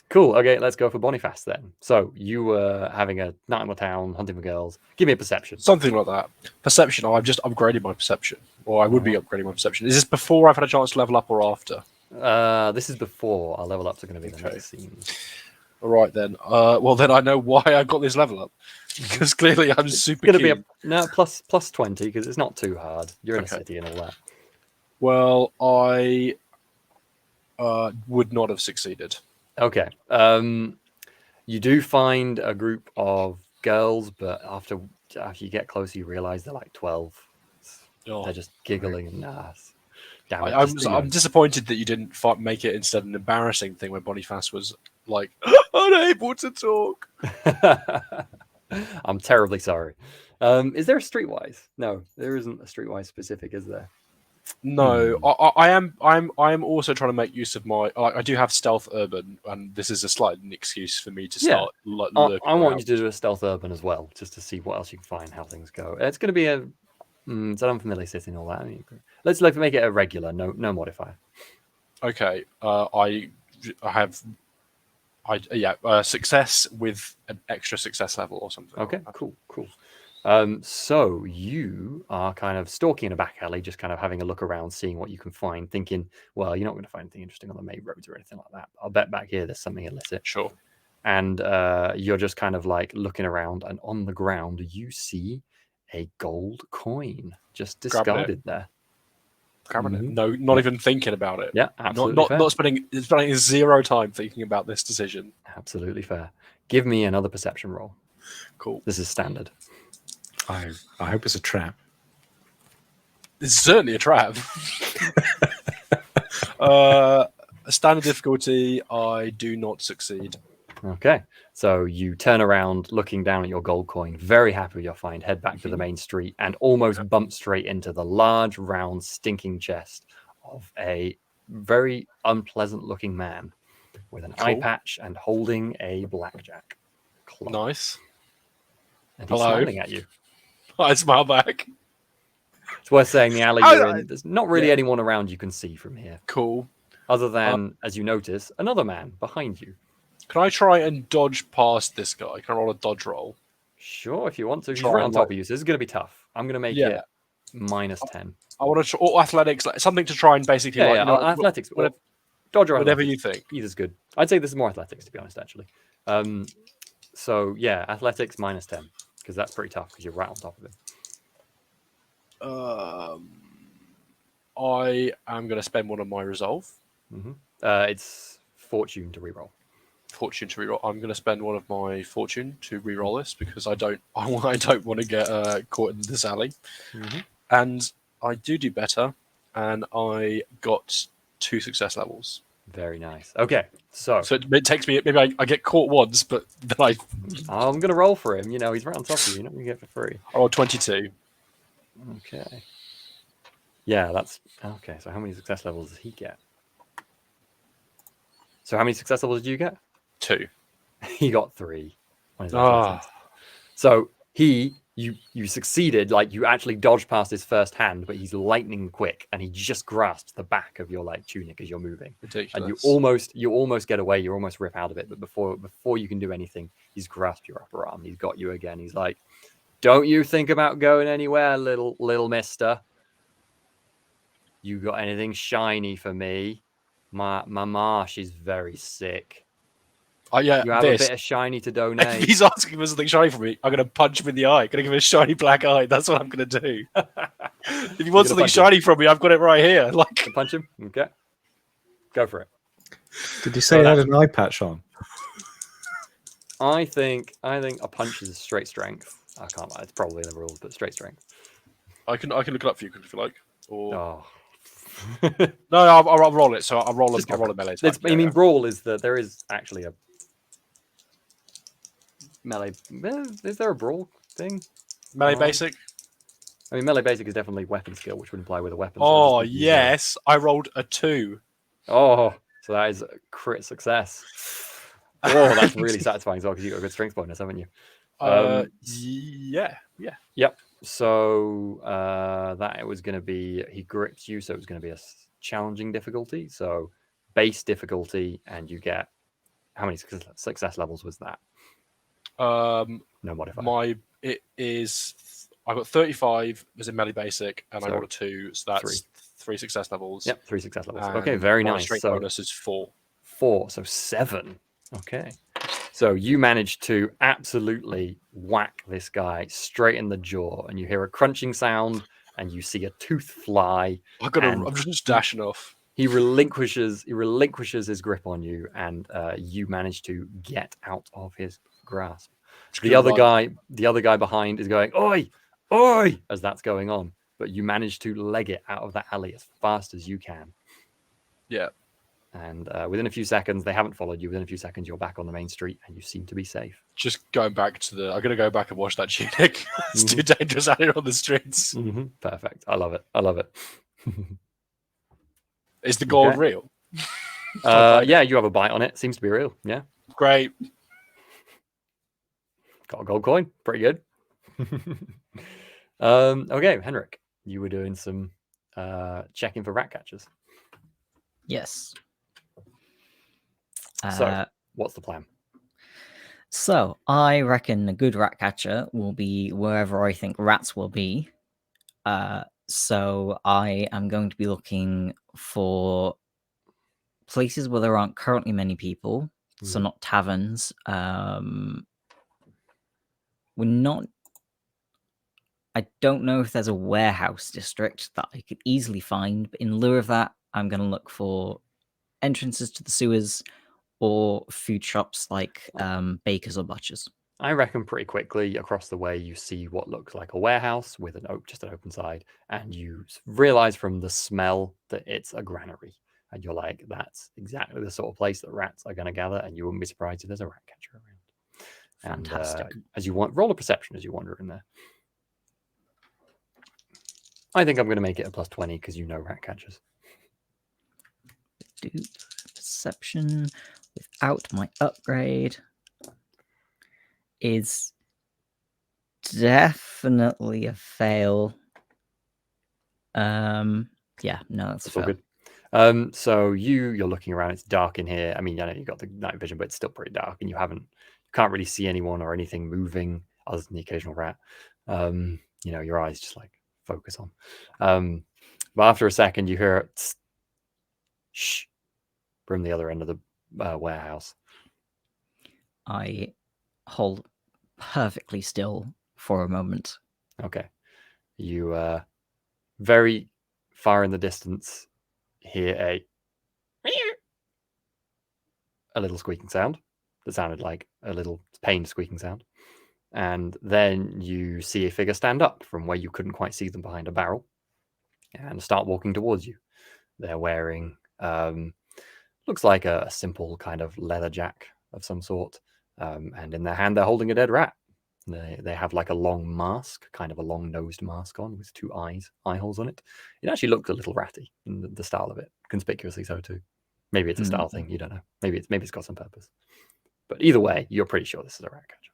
Cool. Okay, let's go for Boniface then. So you were having a night in the town, hunting for girls. Give me a perception. Something like that. Perception. I've just upgraded my perception, or I would be upgrading my perception. Is this before I've had a chance to level up or after? This is before. Our level ups are going to be the next scene. All right then. Well, then I know why I got this level up, because clearly I'm super It's keen. going to be plus 20 because it's not too hard. You're in a city and all that. Well, I would not have succeeded. Okay. You do find a group of girls, but after you get closer, you realize they're like 12. Oh, They're just giggling and damn it. I'm disappointed that you didn't make it instead an embarrassing thing where Boniface was like unable to talk. I'm terribly sorry. Is there a streetwise? No, there isn't a streetwise specific, is there? No, I am also trying to make use of my. I do have stealth urban, and this is a slight excuse for me to start. I want you to do a stealth urban as well, just to see what else you can find, how things go. It's going to be it's an unfamiliar city and all that. I mean, let's make it a regular, no modifier. Okay, I have success with an extra success level or something. Okay, cool. So you are kind of stalking in a back alley, just kind of having a look around, seeing what you can find, thinking, well, you're not going to find anything interesting on the main roads or anything like that. I'll bet back here there's something illicit. Sure. And you're just kind of like looking around, and on the ground you see a gold coin just discarded there. Grabbing it. No, not even thinking about it. Yeah, absolutely. Not spending zero time thinking about this decision. Absolutely fair. Give me another perception roll. Cool. This is standard. I hope it's a trap. It's certainly a trap. A standard difficulty, I do not succeed. Okay, so you turn around, looking down at your gold coin, very happy with your find, head back to the main street, and almost bump straight into the large, round, stinking chest of a very unpleasant-looking man with an eye patch and holding a blackjack club. Nice. And he's smiling at you. I smile back. It's worth saying the alley you're in, there's not really anyone around you can see from here. Cool. Other than, as you notice, another man behind you. Can I try and dodge past this guy? Can I roll a dodge roll? Sure, if you want to. He's Try right on and, top like- of you, so this is going to be tough. I'm going to make Yeah. it -10. I want to or athletics, like something to try and basically Yeah, like yeah, you know, athletics. whatever, Dodge or whatever athletics. you think. Either's good. I'd say this is more athletics, to be honest, actually. So yeah, athletics -10 because that's pretty tough because you're right on top of him. I am going to spend one of my resolve. It's fortune to reroll. Fortune to reroll. I'm going to spend one of my fortune to reroll this because I don't want to get caught in this alley. And I do better, and I got 2 success levels. Very nice. Okay, so it takes me. Maybe I get caught once, but then I'm gonna roll for him. You know, he's right on top of you. You're not gonna get it for free. I rolled 22. Okay. Yeah, that's okay. So how many success levels does he get? So how many success levels did you get? 2. He got 3 on his athletics. So you succeeded, like you actually dodged past his first hand, but he's lightning quick and he just grasped the back of your like tunic as you're moving. Ridiculous. And you almost get away, you almost rip out of it, but before you can do anything, he's grasped your upper arm. He's got you again. He's like, "Don't you think about going anywhere, little mister? You got anything shiny for me? My ma, she's very sick. Yeah, You have a bit of shiny to donate." If he's asking for something shiny from me, I'm going to punch him in the eye. I'm going to give him a shiny black eye. That's what I'm going to do. If he wants something shiny from me, I've got it right here. Like, punch him. Okay, go for it. Did you say it had an eye patch on? I think a punch is straight strength. I can't. It's probably in the rules, but straight strength. I can look it up for you if you like. Or Oh. No, I'll roll it. So I'll roll a melee attack. I mean, brawl is that there is actually a melee. Is there a brawl thing? Melee basic. I mean, melee basic is definitely weapon skill, which would imply with a weapon. Oh yes, I rolled a 2. Oh, so that is a crit success. Oh, that's really satisfying as well because you got a good strength bonus, haven't you? Yeah. Yep. So that it was going to be, he grips you, so it was going to be a challenging difficulty. So base difficulty, and you get how many success levels was that? No modifier. I got 35 as in melee basic, and So I rolled a 2, so that's 3 success levels. Yep, 3 success levels. And Okay, very my nice. Strength So bonus is 4. 4, so 7. Okay. So you managed to absolutely whack this guy straight in the jaw, and you hear a crunching sound, and you see a tooth fly. I'm just dashing off. He relinquishes his grip on you, and you manage to get out of his grasp. The other guy behind is going, "Oi, oi!" as that's going on, but you manage to leg it out of that alley as fast as you can. Yeah. And within a few seconds, they haven't followed you. Within a few seconds, you're back on the main street, and you seem to be safe. Just going back to I'm going to go back and wash that tunic. It's too dangerous out here on the streets. Perfect. I love it. Is the gold real? Yeah, you have a bite on it. Seems to be real. Yeah. Great. Got a gold coin. Pretty good. Okay, Henrik, you were doing some checking for rat catchers. Yes. So, what's the plan? So, I reckon a good rat catcher will be wherever I think rats will be. So, I am going to be looking for places where there aren't currently many people. So, not taverns. I don't know if there's a warehouse district that I could easily find, but in lieu of that, I'm going to look for entrances to the sewers or food shops like bakers or butchers. I reckon pretty quickly across the way you see what looks like a warehouse with just an open side, and you realize from the smell that it's a granary, and you're like, that's exactly the sort of place that rats are going to gather, and you wouldn't be surprised if there's a rat catcher around. Fantastic. And as you roll a perception as you wander in there. I think I'm going to make it a +20 because you know rat catchers. Perception without my upgrade is definitely a fail. Yeah, no, that's all good. So you're looking around. It's dark in here. I mean, I know you got the night vision, but it's still pretty dark, and you can't really see anyone or anything moving other than the occasional rat. Your eyes just like focus on. But after a second, you hear shh from the other end of the warehouse. I hold perfectly still for a moment. Okay. You very far in the distance hear a little squeaking sound that sounded like a little pained squeaking sound. And then you see a figure stand up from where you couldn't quite see them behind a barrel and start walking towards you. They're wearing looks like a simple kind of leather jack of some sort. And in their hand, they're holding a dead rat. They have like a long mask, kind of a long-nosed mask on with two eye holes on it. It actually looked a little ratty in the style of it, conspicuously so too. Maybe it's a style thing, you don't know. Maybe it's got some purpose. But either way, you're pretty sure this is a rat catcher.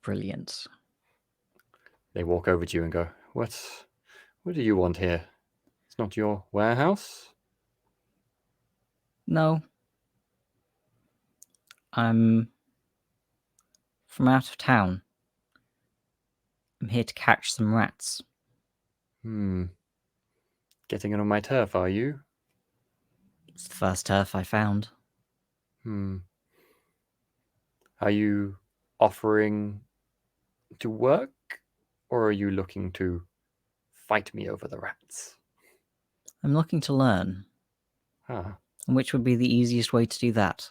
Brilliant. They walk over to you and go, What do you want here? It's not your warehouse? No. I'm from out of town. I'm here to catch some rats. Getting in on my turf, are you? It's the first turf I found. Are you offering to work, or are you looking to fight me over the rats? I'm looking to learn. Ah, And which would be the easiest way to do that?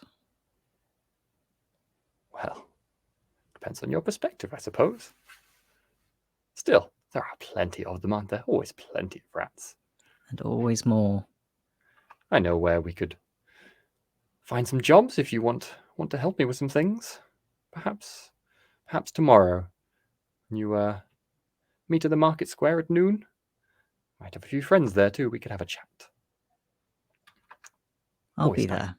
well, depends on your perspective, I suppose. Still, there are plenty of them, aren't there? Always plenty of rats. And always more. I know where we could find some jobs if you want to help me with some things. Perhaps tomorrow. You meet at the market square at noon. Might have a few friends there too. We could have a chat. I'll Always be nice. there.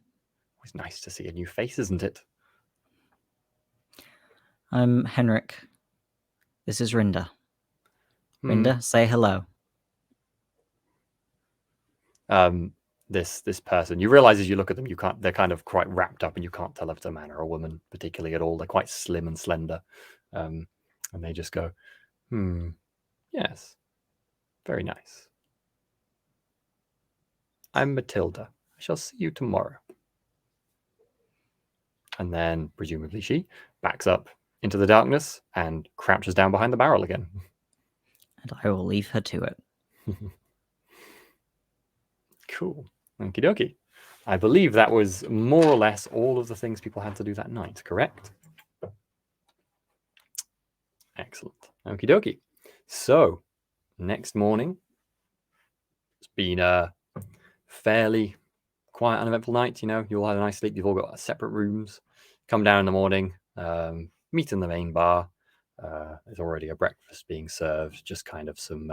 Always nice to see a new face, isn't it? I'm Henrik. This is Rinda. Rinda, say hello. This person, you realize as you look at them, they're kind of quite wrapped up and you can't tell if it's a man or a woman particularly at all. They're quite slim and slender. And they just go, yes, very nice. I'm Matilda. I shall see you tomorrow. And then presumably she backs up into the darkness and crouches down behind the barrel again. And I will leave her to it. Cool. Okie dokie. I believe that was more or less all of the things people had to do that night, correct? Excellent. Okie dokie. So, next morning, it's been a fairly quiet, uneventful night. You all had a nice sleep. You've all got separate rooms. Come down in the morning, meet in the main bar. There's already a breakfast being served, just kind of some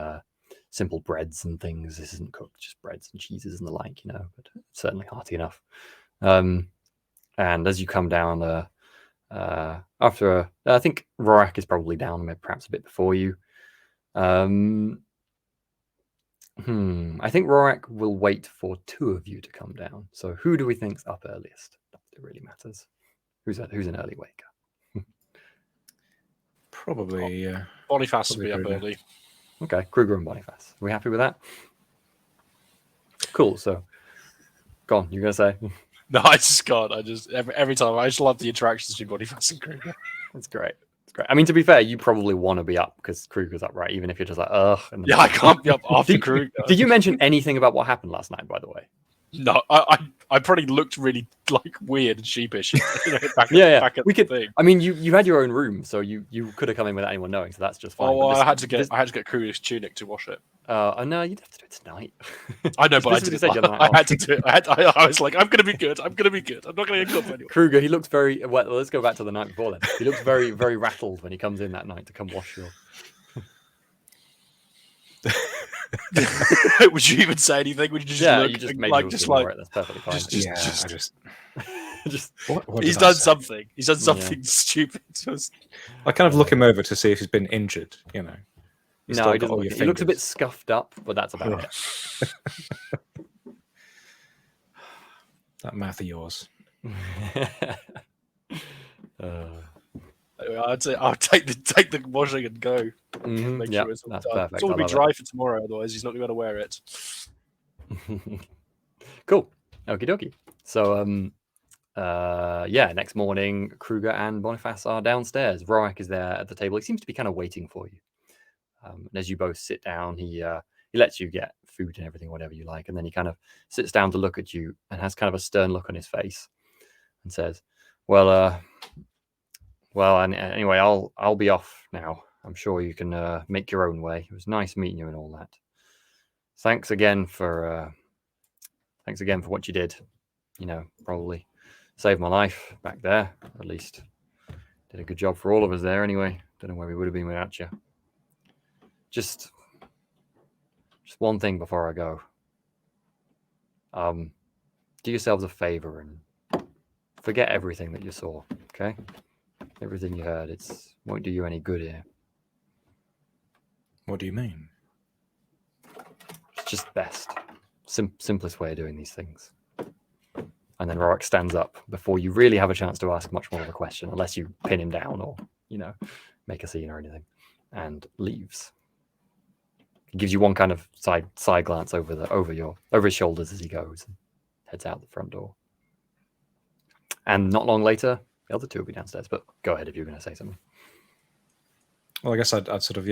simple breads and things. This isn't cooked, just breads and cheeses and the like, but certainly hearty enough. And as you come down, after I think Rorak is probably down perhaps a bit before you. I think Rorak will wait for two of you to come down. So who do we think's up earliest? Not that it really matters. Who's an early waker? Probably. Boniface will be up Kruger. early. Okay, Kruger and Boniface. Are we happy with that? Cool. So, go on. You're gonna say? No, I just can't. Every time I just love the interactions between Boniface and Kruger. That's great. It's great. I mean, to be fair, you probably want to be up because Kruger's up, right? Even if you're just like, ugh. And Yeah, I can't be up after Kruger. Did you mention anything about what happened last night, by the way? No, I probably looked really like weird and sheepish. Back at We the could. thing. I mean, you had your own room, so you could have come in without anyone knowing. So that's just fine. Oh, But I had to get Kruger's tunic to wash it. Oh no, you'd have to do it tonight. I know, but I did. I had to do it. I was like, I'm gonna be good. I'm not gonna get caught anyway. Kruger, he looks very well. Let's go back to the night before then. He looks very, very rattled when he comes in that night to come wash your. Would you even say anything? Would you just look you just made like me just ignore like it. That's perfectly fine. just What he's did I done say? something. He's done something stupid. I kind of look him over to see if he's been injured. You No, still he got doesn't. all your He looks a bit fingers. scuffed up, but that's about it. That mouth of yours. Anyway, I'd say I'll take the washing and go. Make Yeah, sure it's all that's done. perfect. It's all I gonna be love dry for tomorrow, otherwise he's not going to wear it. Cool. Okie dokie. So, next morning, Kruger and Boniface are downstairs. Rorik is there at the table. He seems to be kind of waiting for you. And as you both sit down, he lets you get food and everything, whatever you like, and then he kind of sits down to look at you and has kind of a stern look on his face and says, "Well, and anyway, I'll be off now. I'm sure you can make your own way. It was nice meeting you and all that. Thanks again for what you did. You know, probably saved my life back there. At least did a good job for all of us there. Anyway, don't know where we would have been without you. Just one thing before I go. Do yourselves a favor and forget everything that you saw. Okay, everything you heard. It won't do you any good here. What do you mean? It's just best, simplest way of doing these things." And then Rorik stands up before you really have a chance to ask much more of a question, unless you pin him down or, make a scene or anything, and leaves. He gives you one kind of side glance over his shoulders as he goes and heads out the front door. And not long later, the other two will be downstairs. But go ahead if you're going to say something. Well, I guess I'd sort of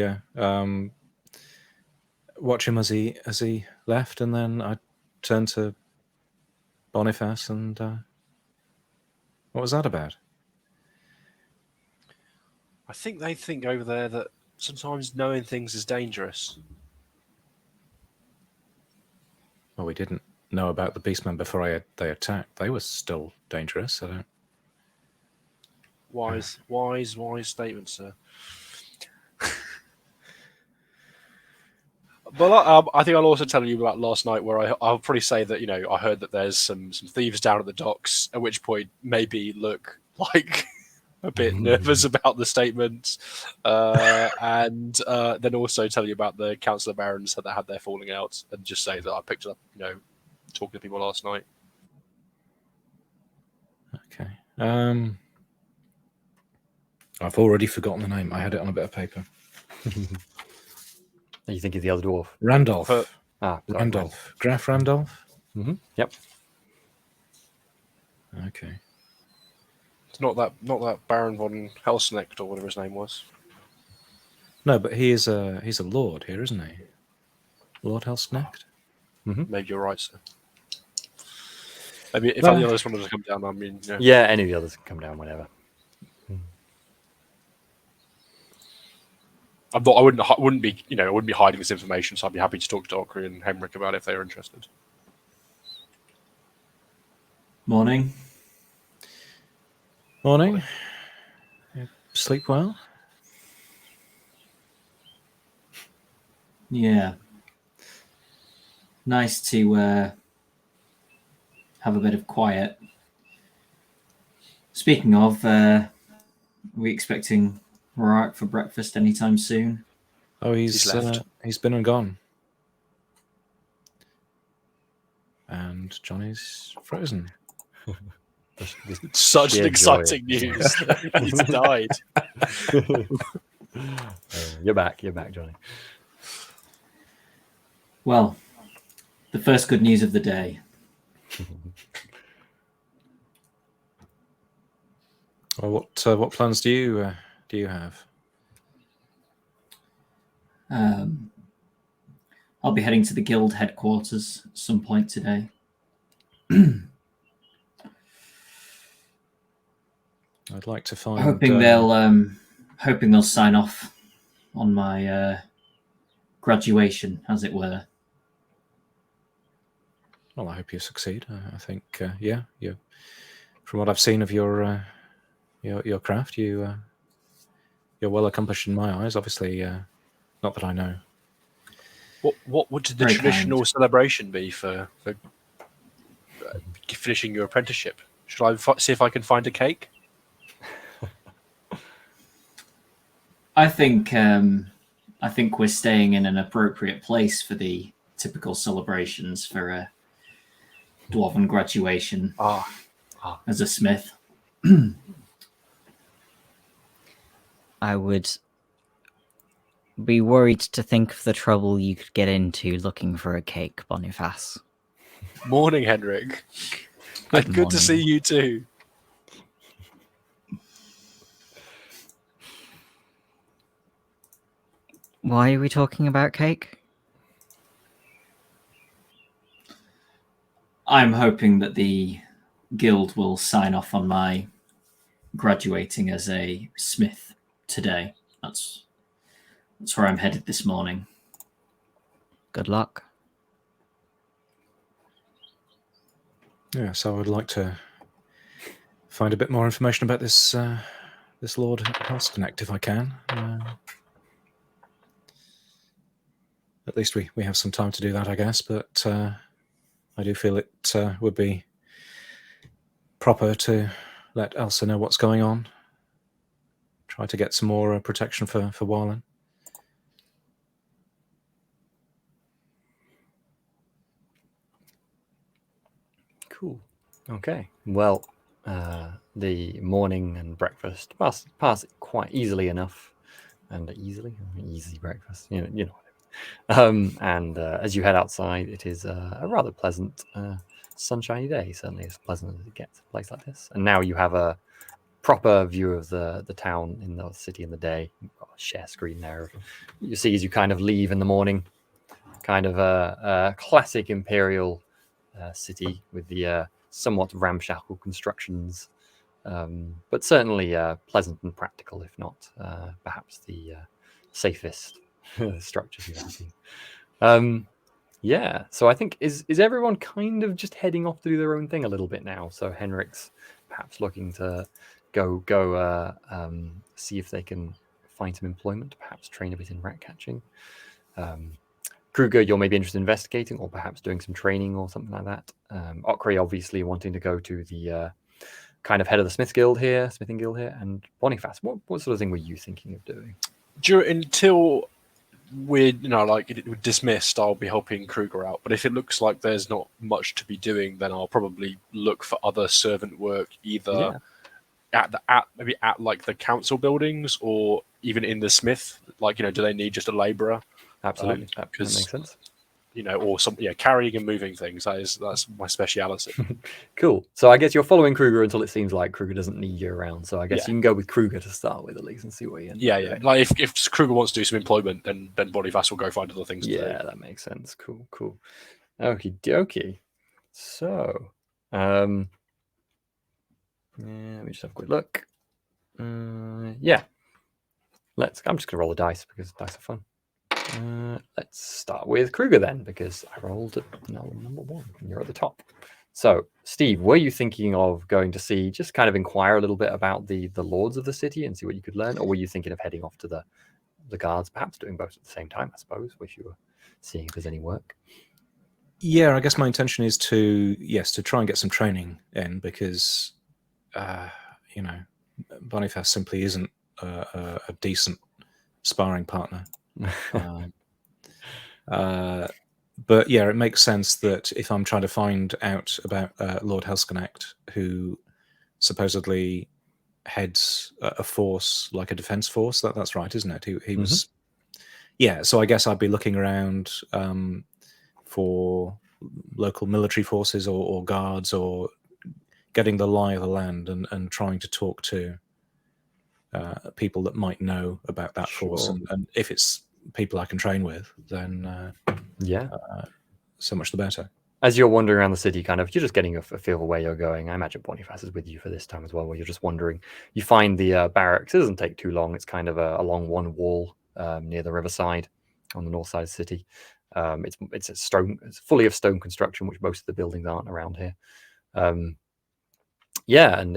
watch him as he left, and then I turned to Boniface and what was that about? I think they think over there that sometimes knowing things is dangerous. Well, we didn't know about the beastmen before they attacked. They were still dangerous. I don't. Wise statement, sir. But I think I'll also tell you about last night, where I'll probably say that I heard that there's some thieves down at the docks. At which point, maybe look like a bit nervous about the statement, and then also tell you about the Council of Barons that had their falling out, and just say that I picked it up, talking to people last night. Okay. I've already forgotten the name. I had it on a bit of paper. You think he's the other dwarf? Randolph. Sorry, Randolph. Graf Randolph? Mm-hmm. Yep. Okay. It's not that Baron von Helsnecht or whatever his name was. No, but he's a lord here, isn't he? Lord Helsnecht? Mm-hmm. Maybe you're right, sir. I mean, if any others wanted to come down, I mean, yeah, any of the others can come down whenever. I wouldn't be hiding this information, so I'd be happy to talk to Dockery and Henrik about it if they were interested. Morning. Morning. You sleep well? Yeah. Nice to have a bit of quiet. Speaking of, are we expecting Rorik for breakfast anytime soon? Oh, he's left. He's been and gone. And Johnny's frozen. Such an sheer exciting joy. news. He's died. You're back, Johnny. Well, the first good news of the day. Well, what plans do you have? I'll be heading to the guild headquarters at some point today. I'd like to find. Hoping they'll sign off on my graduation, as it were. Well, I hope you succeed. I think, yeah. From what I've seen of your craft, you're well accomplished in my eyes. Obviously, not that I know. What would the Very traditional kind. celebration be for finishing your apprenticeship? Should I see if I can find a cake? I think I think we're staying in an appropriate place for the typical celebrations for a dwarven graduation as a smith. I would be worried to think of the trouble you could get into looking for a cake, Boniface. Morning, Henrik. Good to see you too. Why are we talking about cake? I'm hoping that the guild will sign off on my graduating as a smith today. That's where I'm headed this morning. Good luck. Yeah, so I would like to find a bit more information about this this Lord Halsconnect if I can. At least we have some time to do that, I guess, but I do feel it would be proper to let Elsa know what's going on. Try to get some more protection for Warlen. Cool. Okay. Well, the morning and breakfast pass quite easily enough, and easy breakfast. You know. And as you head outside, it is a rather pleasant, sunshiny day. Certainly as pleasant as it gets, a place like this. And now you have a proper view of the town in the city in the day. You've got a share screen there. You see as you kind of leave in the morning, kind of a classic imperial city with the somewhat ramshackle constructions, but certainly pleasant and practical, if not perhaps the safest structures you've ever seen. Yeah, so I think is everyone kind of just heading off to do their own thing a little bit now? So Henrik's perhaps looking to go see if they can find some employment, perhaps train a bit in rat catching. Kruger, you're maybe interested in investigating or perhaps doing some training or something like that. Okri obviously wanting to go to the kind of head of the smithing guild here, and Boniface, what sort of thing were you thinking of doing? Until we're dismissed, I'll be helping Kruger out. But if it looks like there's not much to be doing, then I'll probably look for other servant work, either at like the council buildings or even in the smith. Like, do they need just a labourer? Absolutely, that makes sense. Or some carrying and moving things. That's my speciality. Cool. So I guess you're following Kruger until it seems like Kruger doesn't need you around. So I guess you can go with Kruger to start with at least and see what he ends up doing. Like if Kruger wants to do some employment, then Boniface will go find other things to do. Yeah, that makes sense. Cool. Okie dokie. So, let me just have a quick look. Yeah. I'm just gonna roll the dice because dice are fun. Let's start with Kruger then, because I rolled number 1 and you're at the top. So, Steve, were you thinking of going to see, just kind of inquire a little bit about the lords of the city and see what you could learn, or were you thinking of heading off to the guards, perhaps doing both at the same time, I suppose, if you were seeing if there's any work? Yeah, I guess my intention is to try and get some training in, because Boniface simply isn't a decent sparring partner. But yeah, it makes sense that if I'm trying to find out about Lord Halsconnect, who supposedly heads a force like a defense force, that's right, isn't it? He was, so I guess I'd be looking around for local military forces or guards, or getting the lie of the land and trying to talk to people that might know about that force, and if it's people I can train with, then so much the better. As you're wandering around the city, kind of, you're just getting a feel of where you're going. I imagine Boniface is with you for this time as well, where you're just wandering. You find the barracks. It doesn't take too long. It's kind of along one wall near the riverside on the north side of the city. It's a stone. It's fully of stone construction, which most of the buildings aren't around here. And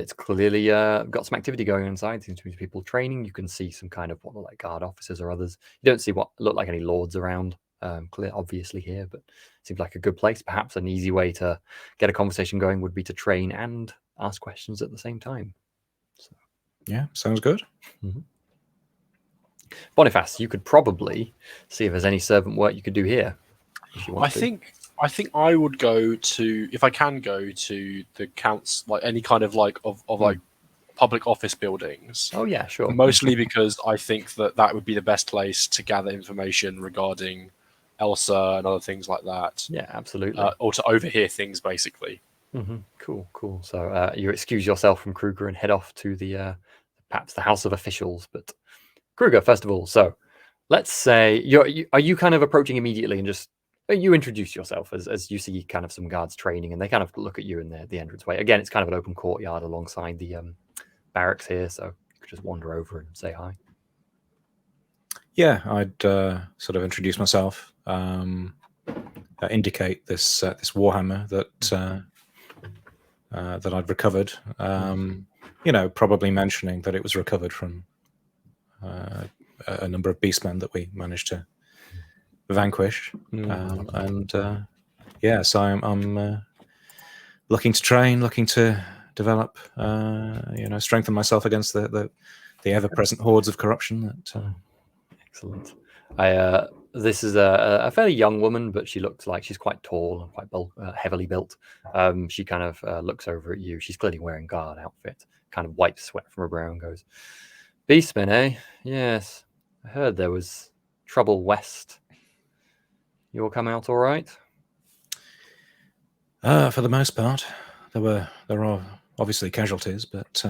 it's clearly got some activity going inside. Seems to be people training. You can see some kind of what look like guard officers or others. You don't see what look like any lords around, obviously here, but seems like a good place. Perhaps an easy way to get a conversation going would be to train and ask questions at the same time. So, yeah, sounds good. Boniface, you could probably see if there's any servant work you could do here. If you want I think I would go to, if I can go to the counts, like any kind of like of like public office buildings. Oh yeah, sure. Mostly because I think that would be the best place to gather information regarding Elsa and other things like that. Yeah, absolutely. Or to overhear things, basically. Cool. So you excuse yourself from Kruger and head off to the perhaps the House of Officials. But Kruger, first of all, so let's say are you kind of approaching immediately and just you introduce yourself as you see kind of some guards training, and they kind of look at you in the entranceway. Again, it's kind of an open courtyard alongside the barracks here, so you could just wander over and say hi. Yeah, I'd sort of introduce myself, indicate this Warhammer that I'd recovered. Probably mentioning that it was recovered from a number of beastmen that we managed to vanquish. So I'm looking to train, looking to develop, strengthen myself against the ever-present hordes of corruption. Excellent. This is a fairly young woman, but she looks like she's quite tall and quite heavily built. She kind of looks over at you. She's clearly wearing guard outfit, kind of wipes sweat from her brow and goes, "Beastmen, eh? Yes. I heard there was trouble west. You all come out all right?" For the most part, there are obviously casualties, but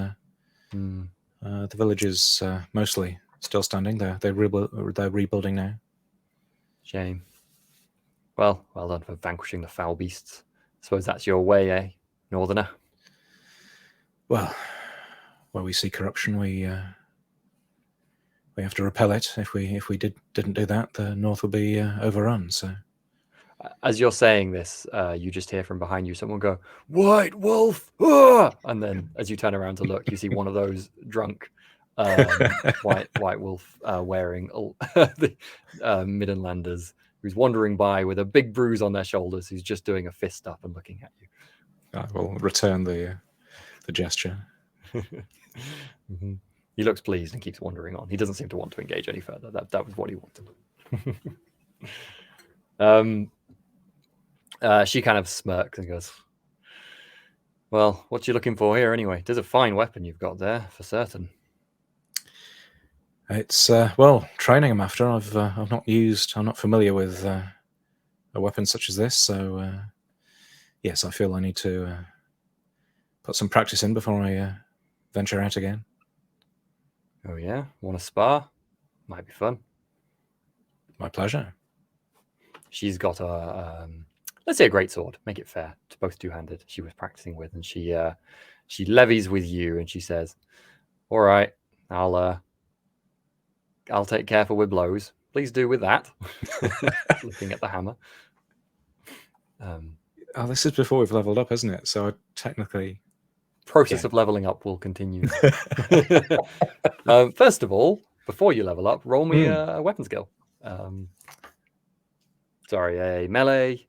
the village is mostly still standing. They're rebuilding now. Shame. Well done for vanquishing the foul beasts. I suppose that's your way, eh, Northerner? Well, where we see corruption, we have to repel it. If we didn't do that, the north would be overrun. So, as you're saying this, you just hear from behind you someone go, "White Wolf!" Ah! And then, as you turn around to look, you see one of those drunk White Wolf wearing the Midlanders, who's wandering by with a big bruise on their shoulders, who's just doing a fist up and looking at you. I will return the gesture. He looks pleased and keeps wandering on. He doesn't seem to want to engage any further. That was what he wanted. She kind of smirks and goes, "Well, what you looking for here anyway? It is a fine weapon you've got there, for certain." It's training I'm after. I'm not familiar with a weapon such as this, so yes, I feel I need to put some practice in before I venture out again. Oh yeah, want to spar? Might be fun. My pleasure. She's got a let's say a greatsword. Make it fair. It's both two-handed. She was practicing with, and she levies with you, and she says, "All right, I'll take careful with blows. Please do with that." Looking at the hammer. This is before we've leveled up, isn't it? So I technically... Process of leveling up will continue. First of all, before you level up, roll me a weapon skill. A melee.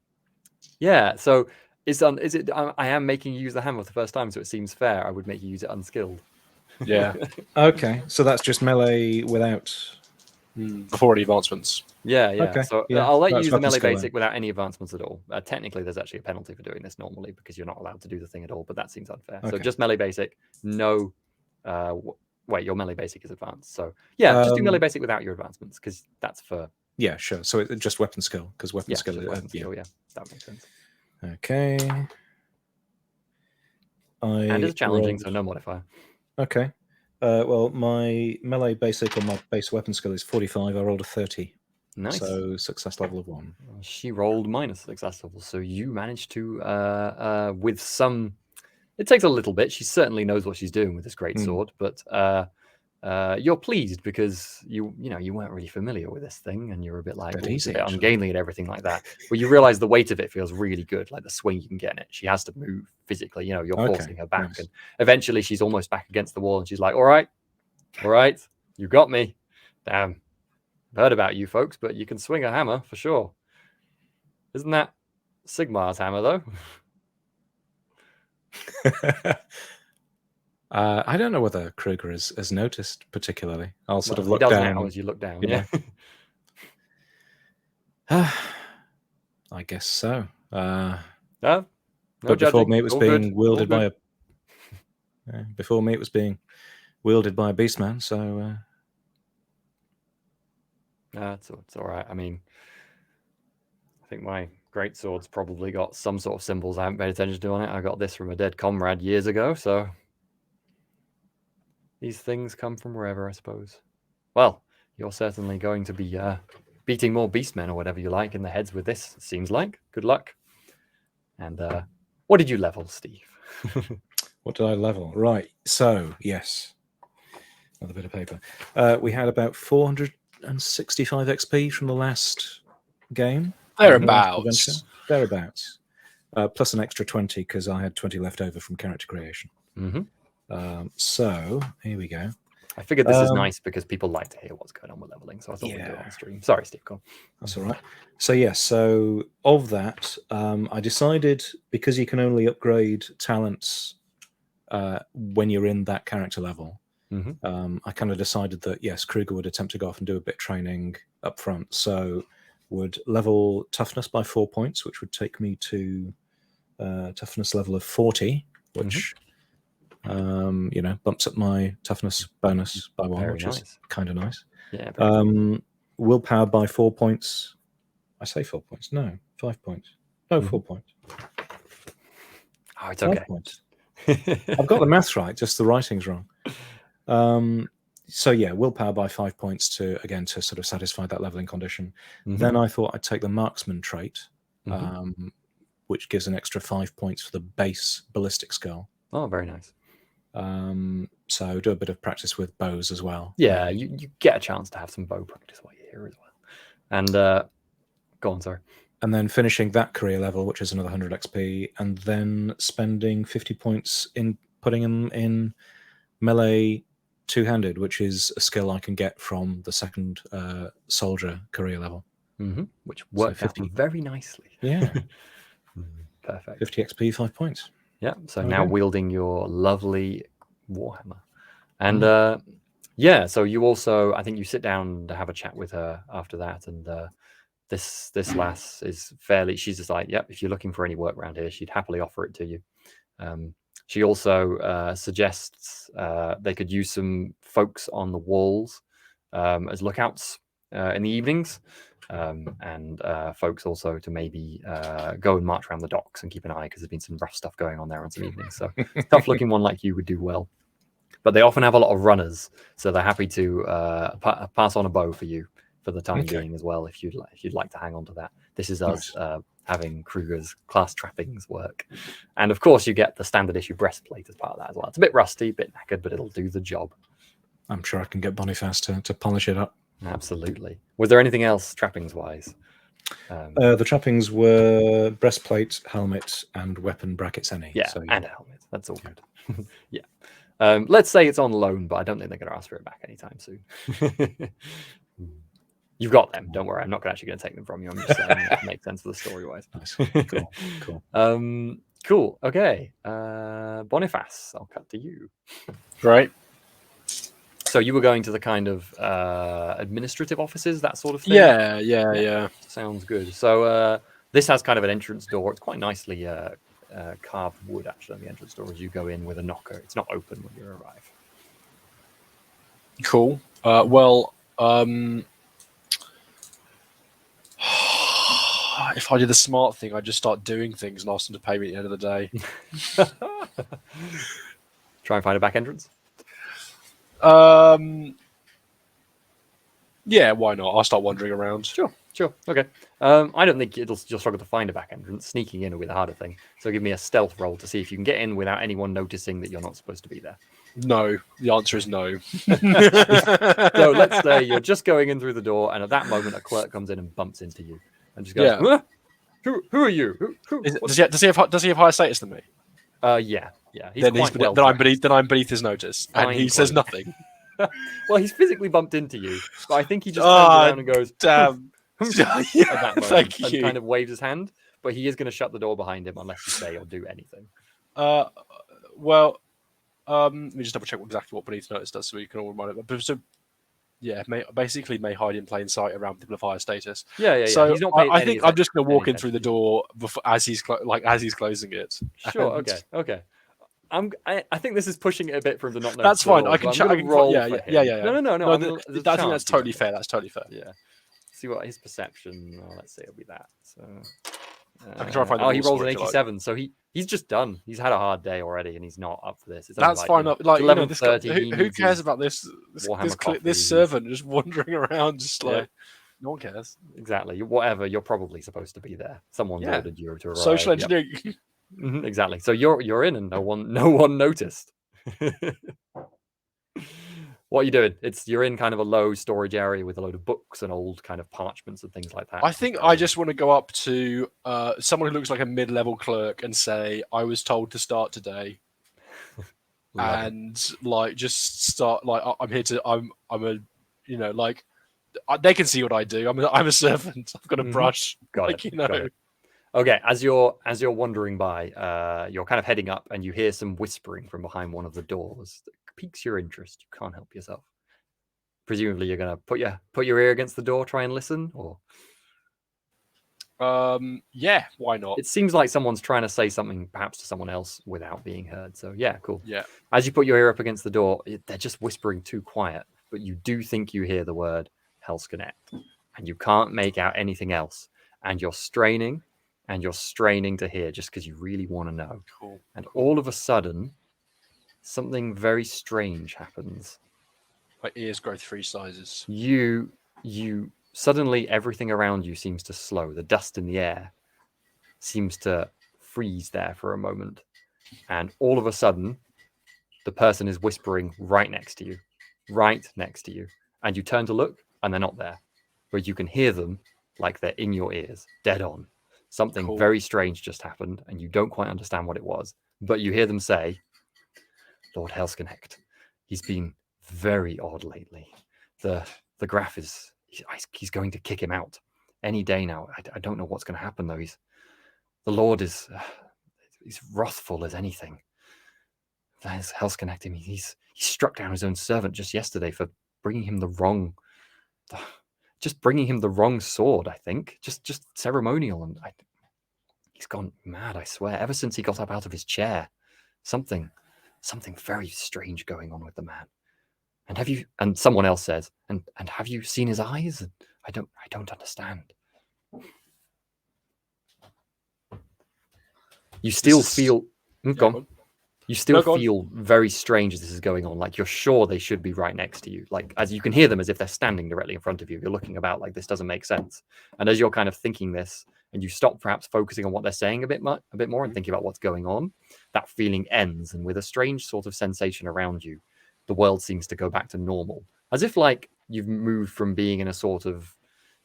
Yeah, so I am making you use the hammer for the first time, so it seems fair. I would make you use it unskilled. Yeah. Okay, so that's just melee without... Before any advancements. Yeah. Okay. So yeah, I'll let you use the weapon melee skill basic then. without any advancements at all. Technically, there's actually a penalty for doing this normally because you're not allowed to do the thing at all, but that seems unfair. So Okay. just melee basic, no... wait, your melee basic is advanced. So yeah, just do melee basic without your advancements because that's for... Yeah, sure. So it's just weapon skill, because weapon skill is... weapon skill, yeah. That makes sense. Okay. And it's challenging, so no modifier. Okay. Well, my melee basic or my base weapon skill is 45. I rolled a 30. Nice. So success level of 1. She rolled minus success level, so you managed to, with some... It takes a little bit. She certainly knows what she's doing with this great sword, but you're pleased because you weren't really familiar with this thing, and you're a bit like, Easy, a bit ungainly and everything like that. But you realize the weight of it feels really good, like the swing you can get in it. She has to move physically. You're forcing her back, nice. and eventually she's almost back against the wall, and she's like, all right, you got me. Damn, I've heard about you folks, but you can swing a hammer for sure. Isn't that Sigmar's hammer though? I don't know whether Kruger has noticed particularly. I'll sort of He look does down. now as you look down. yeah. Yeah. I guess so. No But before judging. me, it was All being good. wielded All by a. Before me, it was being wielded by a beastman. So No, it's all right. I mean, I think my great sword's probably got some sort of symbols I haven't paid attention to on it. I got this from a dead comrade years ago, so these things come from wherever, I suppose. Well, you're certainly going to be beating more beastmen or whatever you like in the heads with this, it seems like. Good luck. And what did you level, Steve? what did I level? Right. So yes, another bit of paper. We had about 465 XP from the last game. Thereabouts. Thereabouts. Plus an extra 20 because I had 20 left over from character creation. So here we go. I figured this is nice because people like to hear what's going on with leveling, so I thought we'd do it on stream. Sorry, Steve, go on. That's all right. So yes, so of that, I decided because you can only upgrade talents when you're in that character level, I kind of decided that yes, Kruger would attempt to go off and do a bit of training up front. So would level toughness by 4 points, which would take me to toughness level of 40, which bumps up my toughness bonus by 1, which is kind of nice. Yeah. Willpower by 4 points. I say 4 points. No, 5 points. No, 4 points. Oh, it's 5 okay. points. I've got the maths right, just the writing's wrong. So yeah, willpower by 5 points to sort of satisfy that leveling condition. Then I thought I'd take the marksman trait, which gives an extra 5 points for the base ballistic skill. Oh, very nice. So do a bit of practice with bows as well. Yeah, you get a chance to have some bow practice while you're here as well. And go on, sorry. And then finishing that career level, which is another 100 XP, and then spending 50 points in putting them in melee two-handed, which is a skill I can get from the second soldier career level. Which worked out very nicely. Yeah. Perfect. 50 XP, 5 points. Yeah, so now wielding your lovely Warhammer. And so you also, I think you sit down to have a chat with her after that, and this lass is she's just like, yep, if you're looking for any work around here, she'd happily offer it to you. She also suggests they could use some folks on the walls as lookouts in the evenings. And folks also to maybe go and march around the docks and keep an eye because there's been some rough stuff going on there on some evenings. So tough looking one like you would do well. But they often have a lot of runners, so they're happy to pass on a bow for you for the time being as well, if you'd like to hang on to that. This is us having Kruger's class trappings work. And of course you get the standard issue breastplate as part of that as well. It's a bit rusty, a bit knackered, but it'll do the job. I'm sure I can get Boniface to polish it up. Absolutely. Was there anything else trappings wise? The trappings were breastplate, helmet, and weapon brackets. And a helmet. That's all good. Yeah. Let's say it's on loan, but I don't think they're going to ask for it back anytime soon. You've got them. Don't worry. I'm not actually going to take them from you. I'm just saying it makes sense for the story wise. Nice. Cool. Cool. Okay. Boniface, I'll cut to you. Right. So you were going to the kind of administrative offices, that sort of thing? Yeah. Sounds good. So this has kind of an entrance door. It's quite nicely carved wood, actually, on the entrance door as you go in with a knocker. It's not open when you arrive. Cool. If I did the smart thing, I'd just start doing things and ask them to pay me at the end of the day. Try and find a back entrance? Yeah, why not? I'll start wandering around. Sure. Okay. I don't think you'll struggle to find a back entrance. Sneaking in will be the harder thing. So give me a stealth roll to see if you can get in without anyone noticing that you're not supposed to be there. No. The answer is no. So let's say you're just going in through the door, and at that moment, a clerk comes in and bumps into you, and just goes, "Huh? Who are you? Does he have higher status than me? Yeah. Then I'm beneath his notice, and he says nothing. Well, he's physically bumped into you, but I think he just turns around and goes, "Damn!" at that moment, Thank you. and kind of waves his hand, but he is going to shut the door behind him unless you say or do anything. Well, Let me just double check exactly what Beneath Notice does, so we can all remind it. But so, yeah, basically may hide in plain sight around people of higher status. Yeah. So He's not I think I'm just going to walk in through the attention. door as he's closing it. Sure. And Okay. I think this is pushing it a bit from the not. That's fine. I can. can. I'm roll yeah. for him. No. I think that's totally fair. That's totally fair. Yeah. See what his perception. Oh, let's say it'll be that. So. I can try and find. He rolls an 87, so he's just done. He's had a hard day already, and he's not up for this. It's that's fine. Like 11:30. Who cares about this servant just wandering around, just like no one cares. Exactly. Whatever. You're probably supposed to be there. Someone ordered you to arrive. Social engineering. Yep. Exactly. So you're in, and no one noticed. What are you doing? You're in kind of a low storage area with a load of books and old kind of parchments and things like that. I think I just want to go up to someone who looks like a mid-level clerk and say, "I was told to start today," and like just start like I'm here to. I'm a like they can see what I do. I'm a servant. I've got a brush. Got it. Okay, as you're wandering by, you're kind of heading up, and you hear some whispering from behind one of the doors that piques your interest. You can't help yourself. Presumably, you're gonna put your ear against the door, try and listen, or yeah, why not? It seems like someone's trying to say something, perhaps to someone else, without being heard. So yeah, cool. Yeah. As you put your ear up against the door, they're just whispering too quiet, but you do think you hear the word Hell's Connect, and you can't make out anything else, and you're straining. And you're straining to hear just because you really want to know. Cool. And all of a sudden, something very strange happens. My ears grow 3 sizes. You suddenly everything around you seems to slow. The dust in the air seems to freeze there for a moment. And all of a sudden, the person is whispering right next to you. And you turn to look, and they're not there. But you can hear them like they're in your ears, dead on. Something very strange just happened, and you don't quite understand what it was. But you hear them say, Lord Hellsconnect, he's been very odd lately. The Graf he's going to kick him out any day now. I don't know what's going to happen, though. The Lord is he's wrathful as anything. There's Hellsconnect. I mean, he struck down his own servant just yesterday for bringing him the wrong sword, I think. Just ceremonial, and he's gone mad, I swear. Ever since he got up out of his chair, something very strange going on with the man. And someone else says, and have you seen his eyes? And I don't understand. You still feel You still feel very strange as this is going on. Like, you're sure they should be right next to you. Like, as you can hear them as if they're standing directly in front of you. You're looking about like, this doesn't make sense. And as you're kind of thinking this, and you stop perhaps focusing on what they're saying a bit more and thinking about what's going on, that feeling ends. And with a strange sort of sensation around you, the world seems to go back to normal. As if like you've moved from being in a sort of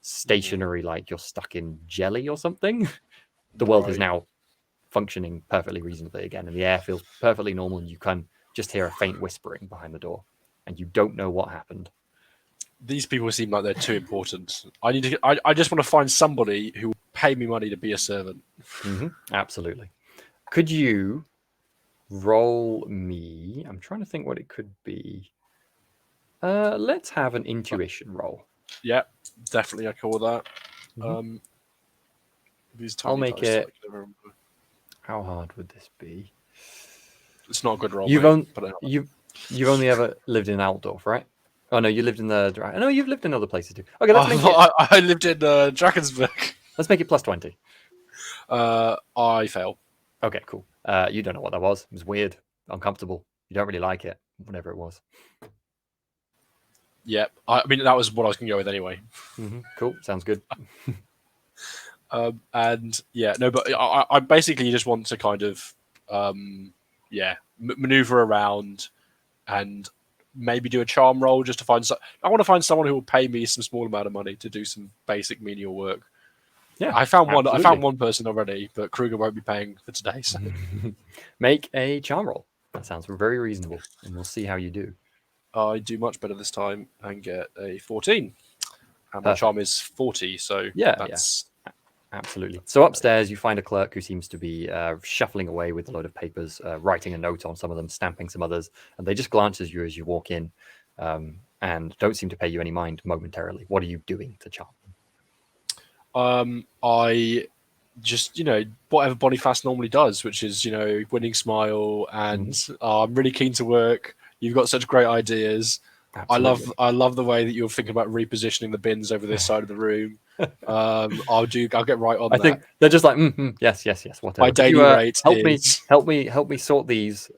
stationary, like you're stuck in jelly or something. The world is now functioning perfectly reasonably again, and the air feels perfectly normal, and you can just hear a faint whispering behind the door, and you don't know what happened. These people seem like they're too important. I just want to find somebody who will pay me money to be a servant. Mm-hmm. Absolutely. Could you roll me? I'm trying to think what it could be. Let's have an intuition roll. Yeah, definitely. I call that. Mm-hmm. I'll make it. How hard would this be? It's not a good roll. You've only ever lived in Altdorf, right? Oh no, you lived in the. No, you've lived in other places too. Okay, let's make it. I lived in Drakensberg. Let's make it plus 20. I fail. Okay, cool. You don't know what that was. It was weird, uncomfortable. You don't really like it, whatever it was. Yeah, I mean that was what I was going to go with anyway. Mm-hmm. Cool, sounds good. And yeah, no, but I basically just want to kind of, maneuver around and maybe do a charm roll just to find. I want to find someone who will pay me some small amount of money to do some basic menial work. Yeah, I found one. I found one person already, but Kruger won't be paying for today. So. Make a charm roll. That sounds very reasonable, and we'll see how you do. I do much better this time and get a 14, and my charm is 40. So that's Absolutely. So upstairs, you find a clerk who seems to be shuffling away with a load of papers, writing a note on some of them, stamping some others, and they just glance at you as you walk in, and don't seem to pay you any mind momentarily. What are you doing to charm them? I just, whatever Boniface normally does, which is, winning smile and I'm really keen to work. You've got such great ideas. Absolutely. I love the way that you're thinking about repositioning the bins over this side of the room. I'll get right on that. I think they're just like, yes, whatever. My daily rate help me sort these in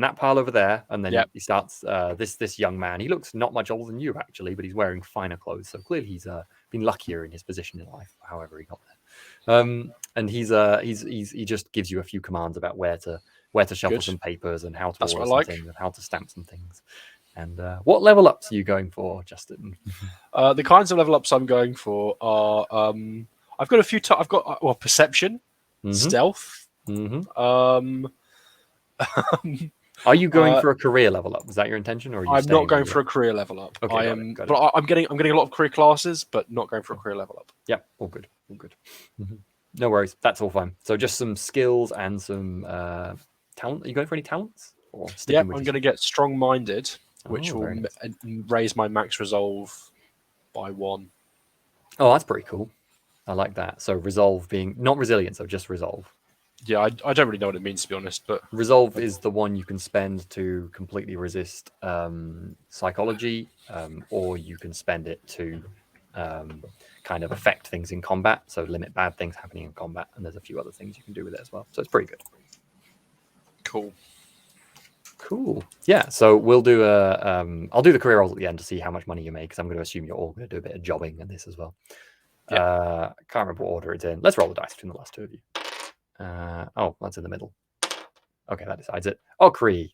that pile over there, and then he starts. This young man, he looks not much older than you actually, but he's wearing finer clothes, so clearly he's been luckier in his position in life, however he got there. And he just gives you a few commands about where to shuffle some papers and how to order some things and how to stamp some things. And what level ups are you going for, Justin? The kinds of level ups I'm going for are I've got a few. I've got perception, stealth. Are you going for a career level up? Was that your intention, or are you I'm not going for a career level up. Okay, I am, but I'm getting a lot of career classes, but not going for a career level up. Yeah, all good. No worries, that's all fine. So just some skills and some talent. Are you going for any talents? Yeah, I'm going to get strong-minded, which will raise my max resolve by 1. Oh, that's pretty cool. I like that. So resolve being not resilience, so just resolve. Yeah, I don't really know what it means, to be honest, but resolve is the one you can spend to completely resist psychology, or you can spend it to kind of affect things in combat, so limit bad things happening in combat, and there's a few other things you can do with it as well. So it's pretty good. Cool. Yeah, so we'll do I'll do the career rolls at the end to see how much money you make, because I'm going to assume you're all going to do a bit of jobbing in this as well. Can't remember what order it's in. Let's roll the dice between the last two of you. That's in the middle. Okay, that decides it. Okri.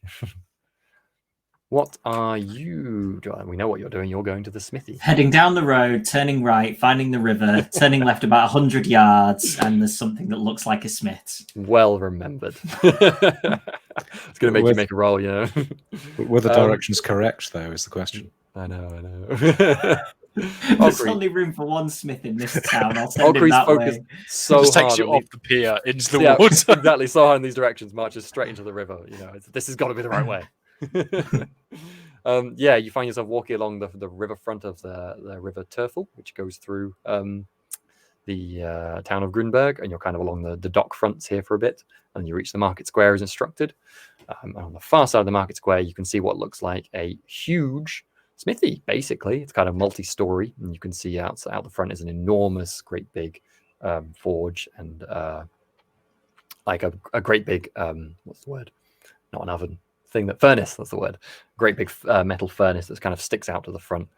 What are you doing? We know what you're doing. You're going to the smithy. Heading down the road, turning right, finding the river, turning left about 100 yards, and there's something that looks like a smith's. Well remembered. It's going to make you make a roll, Were the directions correct, though, is the question. I know. There's only room for one smith in this town. I'll send him that way. So just hard takes you off the pier into the water. Exactly, so hard in these directions, marches straight into the river. This has got to be the right way. You find yourself walking along the riverfront of the River Turfel, which goes through the town of Grunberg, and you're kind of along the dock fronts here for a bit, and you reach the market square as instructed. And on the far side of the market square, you can see what looks like a huge smithy. Basically, it's kind of multi-story, and you can see out the front is an enormous, great big forge, and like a great big what's the word? Not an oven. Furnace, that's the word. Great big metal furnace that kind of sticks out to the front.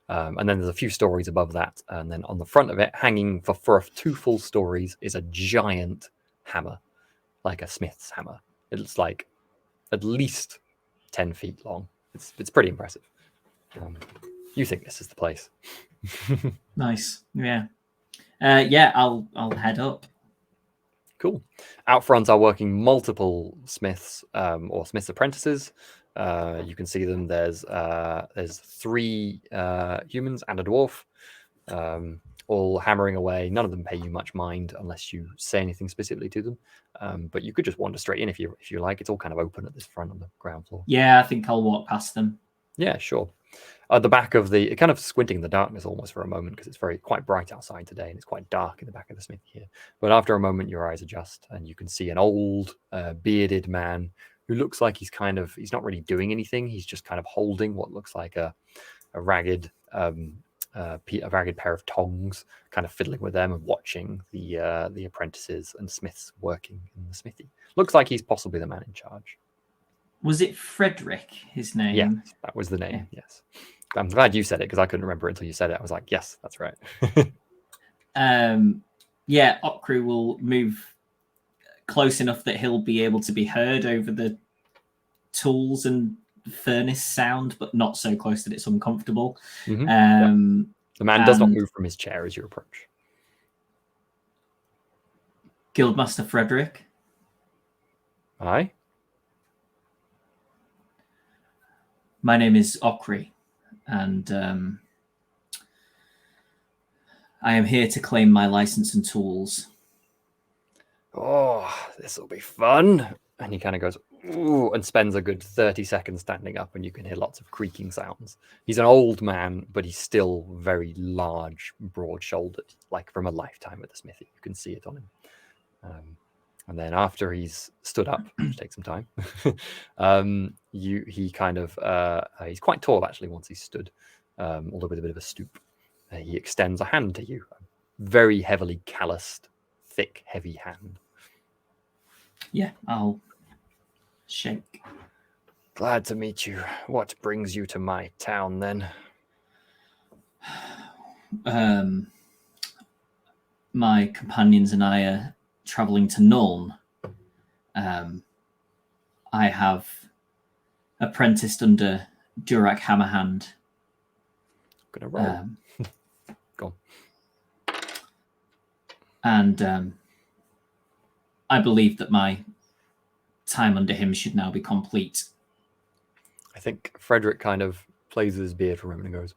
And then there's a few stories above that. And then on the front of it, hanging for 2 full stories, is a giant hammer, like a smith's hammer. It's like at least 10 feet long. It's pretty impressive. You think this is the place. Nice. Yeah. I'll head up. Cool. Out front are working multiple smiths or smiths apprentices. You can see them. There's 3 humans and a dwarf, all hammering away. None of them pay you much mind unless you say anything specifically to them. But you could just wander straight in if you like. It's all kind of open at this front on the ground floor. Yeah, I think I'll walk past them. Yeah, sure. At the back of kind of squinting in the darkness almost for a moment, because it's quite bright outside today and it's quite dark in the back of the smithy here. But after a moment, your eyes adjust and you can see an old bearded man who looks like he's not really doing anything. He's just kind of holding what looks like a ragged pair of tongs, kind of fiddling with them and watching the apprentices and smiths working in the smithy. Looks like he's possibly the man in charge. Was it Frederick, his name? Yeah, that was the name, yes. I'm glad you said it, because I couldn't remember it until you said it. I was like, yes, that's right. Okru will move close enough that he'll be able to be heard over the tools and furnace sound, but not so close that it's uncomfortable. Mm-hmm. The man does not move from his chair as you approach. Guildmaster Frederick. Aye? My name is Okri, and I am here to claim my license and tools. Oh, this will be fun. And he kind of goes, ooh, and spends a good 30 seconds standing up, and you can hear lots of creaking sounds. He's an old man, but he's still very large, broad-shouldered, like from a lifetime at the smithy. You can see it on him. And then after he's stood up, which takes some time, he kind of, he's quite tall actually once he's stood, although with a bit of a stoop. He extends a hand to you, a very heavily calloused, thick, heavy hand. Yeah, I'll shake. Glad to meet you. What brings you to my town then? My companions and I are traveling to Nuln. I have apprenticed under Durak Hammerhand. Gonna roll. Go on. And I believe that my time under him should now be complete. I think Frederick kind of plays with his beard for a moment and goes,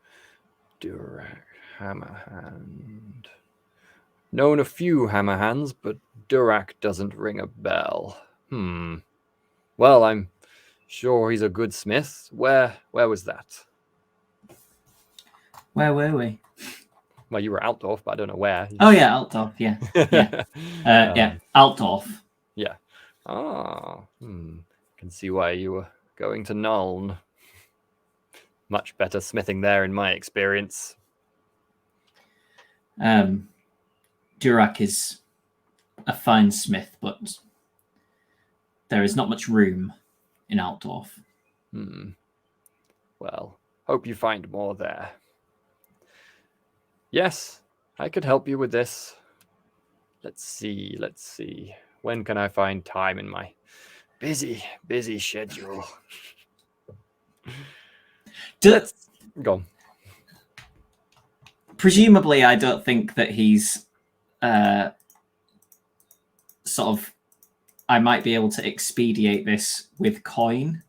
Durak Hammerhand. Known a few Hammerhands, but Durak doesn't ring a bell. Well, I'm sure he's a good smith. Where was that? Where were we? Well, you were Altdorf, but I don't know where. Oh yeah, Altdorf. Yeah, yeah, Altdorf. Yeah. Can see why you were going to Nuln. Much better smithing there, in my experience. Durak is a fine smith, but there is not much room in Altdorf. Well, hope you find more there. Yes, I could help you with this. Let's see. When can I find time in my busy schedule? Let's go on. Presumably, I don't think that he's sort of... I might be able to expedite this with coin.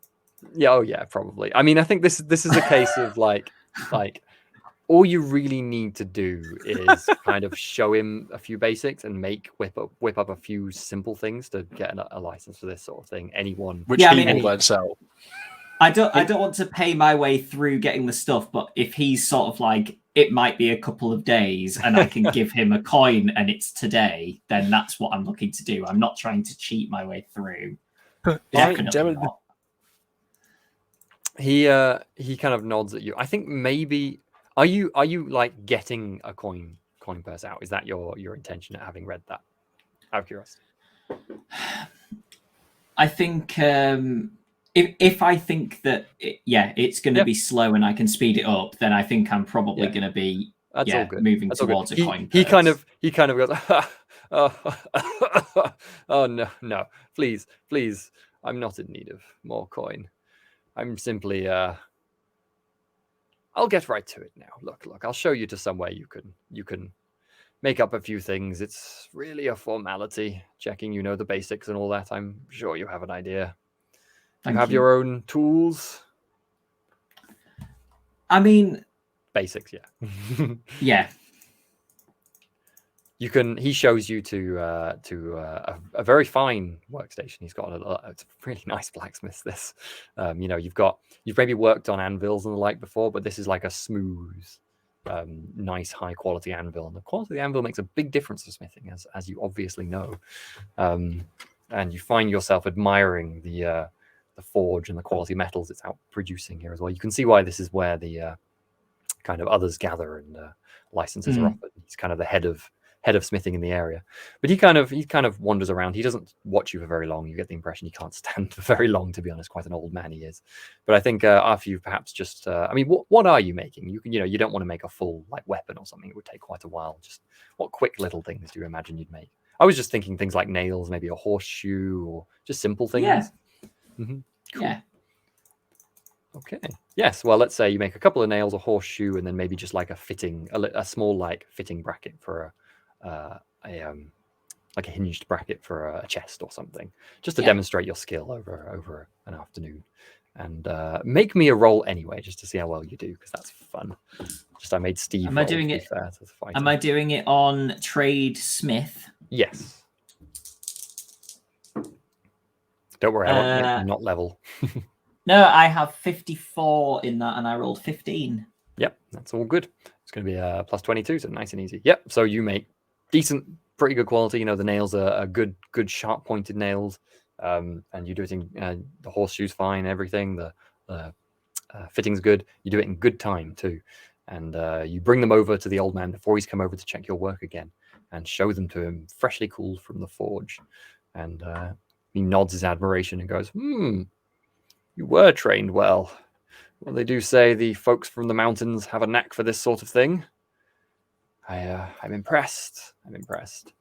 Yeah, oh yeah, probably. I mean, I think this is a case of like all you really need to do is kind of show him a few basics and whip up a few simple things to get a license for this sort of thing. Anyone, which he will then sell. I don't want to pay my way through getting the stuff, but if he's sort of like, it might be a couple of days and I can give him a coin and it's today, then that's what I'm looking to do. I'm not trying to cheat my way through. Definitely not. He kind of nods at you. I think maybe are you like getting a coin purse out? Is that your intention at having read that? Out of curiosity. I think if I think that it's going to be slow and I can speed it up, then I think I'm probably going to be all good. Moving towards a coin purse. He kind of goes, oh no, please, I'm not in need of more coin. I'm simply I'll get right to it now. Look, I'll show you to somewhere you can make up a few things. It's really a formality, checking you know the basics and all that. I'm sure you have an idea. You have your own tools. I mean, basics, yeah. Yeah. He shows you to a very fine workstation. He's got it's a really nice blacksmith. This, you've maybe worked on anvils and the like before, but this is like a smooth, nice, high quality anvil. And the quality of the anvil makes a big difference to smithing, as you obviously know. And you find yourself admiring the forge and the quality metals it's out producing here as well. You can see why this is where the kind of others gather and licenses are offered. He's kind of the head of smithing in the area, but he kind of wanders around. He doesn't watch you for very long. You get the impression he can't stand for very long, to be honest. Quite an old man he is. But I think after you've perhaps just I mean, what are you making? You don't want to make a full like weapon or something. It would take quite a while. Just what quick little things do you imagine you'd make? I was just thinking things like nails, maybe a horseshoe, or just simple things. Yeah. Cool. Yeah. Okay. Yes. Well, let's say you make a couple of nails, a horseshoe, and then maybe just like a small like fitting bracket for like a hinged bracket for a chest or something, just to demonstrate your skill over an afternoon. and make me a roll anyway, just to see how well you do, because that's fun. Just I made Steve. Am I roll, doing to be it- fair to the fighter. Am I doing it on Trade Smith? Yes. Don't worry, I won't make you not level. No, I have 54 in that, and I rolled 15. Yep, that's all good. It's going to be a plus 22, so nice and easy. Yep, so you make decent, pretty good quality. You know, the nails are good, sharp pointed nails, and you do it in the horseshoe's fine, everything. The fitting's good. You do it in good time too, and you bring them over to the old man before he's come over to check your work again, and show them to him, freshly cooled from the forge, and he nods his admiration and goes, "You were trained well. Well, they do say the folks from the mountains have a knack for this sort of thing. I'm impressed. I'm impressed."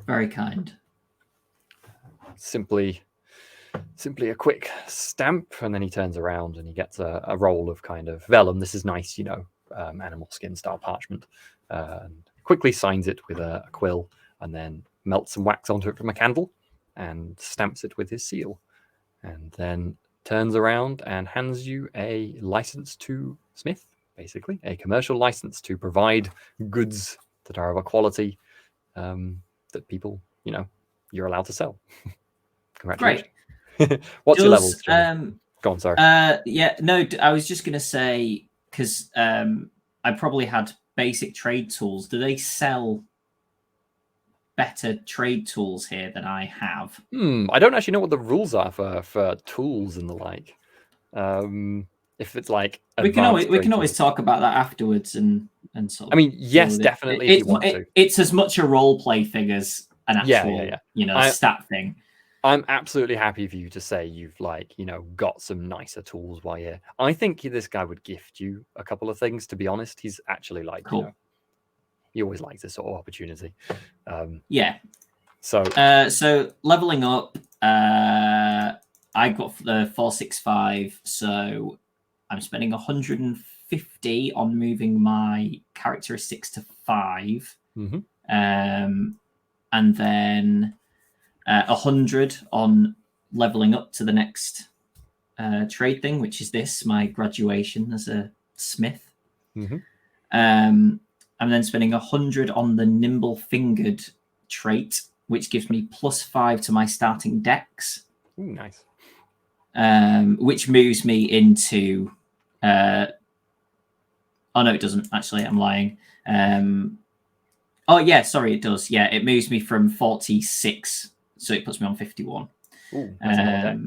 Very kind. Simply a quick stamp, and then he turns around and he gets a roll of kind of vellum. This is nice, animal skin style parchment, and quickly signs it with a quill, and then melts some wax onto it from a candle and stamps it with his seal, and then turns around and hands you a license to Smith, basically a commercial license to provide goods that are of a quality that people, you're allowed to sell. Congratulations. Great. What's your levels, Jonny? Go on, sorry. I was just going to say, because I probably had basic trade tools. Do they sell better trade tools here than I have? I don't actually know what the rules are for tools and the like. If it's like we can always talk about that afterwards and sort of. I mean, yes, definitely. If you want to, it's as much a role play thing as an actual stat thing. I'm absolutely happy for you to say you've got some nicer tools while you're here. I think this guy would gift you a couple of things. To be honest, he's actually cool. He always likes this sort of opportunity. So leveling up, I got the 465, so I'm spending 150 on moving my characteristics to 5, and then 100 on leveling up to the next trade thing, which is my graduation as a smith. I'm then spending 100 on the nimble fingered trait, which gives me +5 to my starting dex. Ooh, nice. Which moves me into oh no, it doesn't actually. I'm lying. Oh yeah, sorry, it does. Yeah, it moves me from 46, so it puts me on 51. Ooh, that's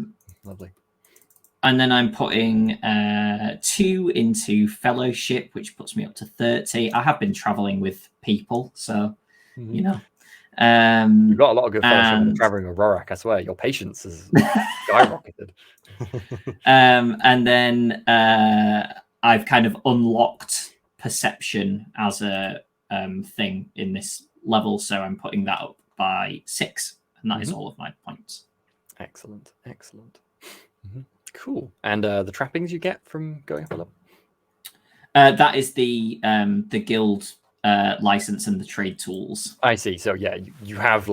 lovely. And then I'm putting 2 into fellowship, which puts me up to 30. I have been traveling with people, so you've got a lot of good fellowship when traveling with Rorak. I swear, your patience has skyrocketed. And then I've kind of unlocked perception as a thing in this level, so I'm putting that up by 6, and that is all of my points. Excellent. Cool. And the trappings you get from going up a level? That is the guild license and the trade tools. I see. So yeah, you have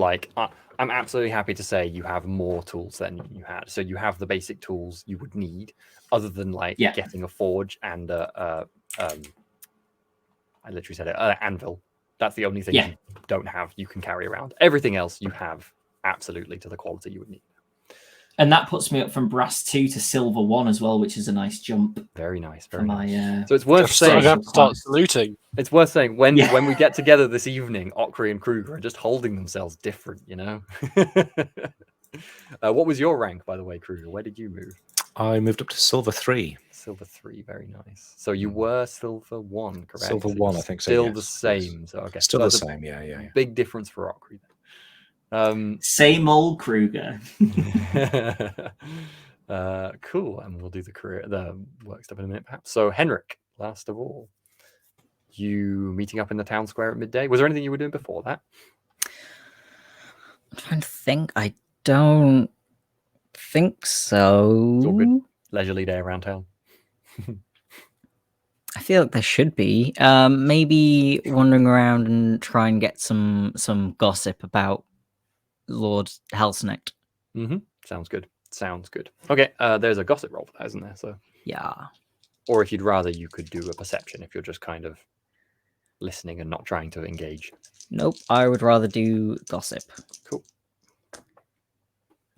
I'm absolutely happy to say you have more tools than you had. So you have the basic tools you would need, other than getting a forge and I literally said it, anvil. That's the only thing you don't have. You can carry around. Everything else you have absolutely to the quality you would need. And that puts me up from brass 2 to silver 1 as well, which is a nice jump. Very nice. Nice. So it's worth saying. I have to start saluting. It's worth saying when we get together this evening, Okri and Kruger are just holding themselves different, What was your rank, by the way, Kruger? Where did you move? I moved up to silver 3. Silver 3, very nice. So you were silver 1, correct? Silver 1, I think so. Still the same. So okay. Still the same. Yeah. Big difference for Okri. Same old Kruger. Cool, and we'll do the work stuff in a minute, perhaps. So Henrik, last of all, you meeting up in the town square at midday. Was there anything you were doing before that? I'm trying to think. I don't think so. It's all good. Leisurely day around town. I feel like there should be. Maybe wandering around and try and get some gossip about Lord Helsnecht. Sounds good. Sounds good. Okay, there's a gossip roll for that, isn't there? So, Yeah. or if you'd rather, you could do a perception if you're just kind of listening and not trying to engage. Nope. I would rather do gossip. Cool.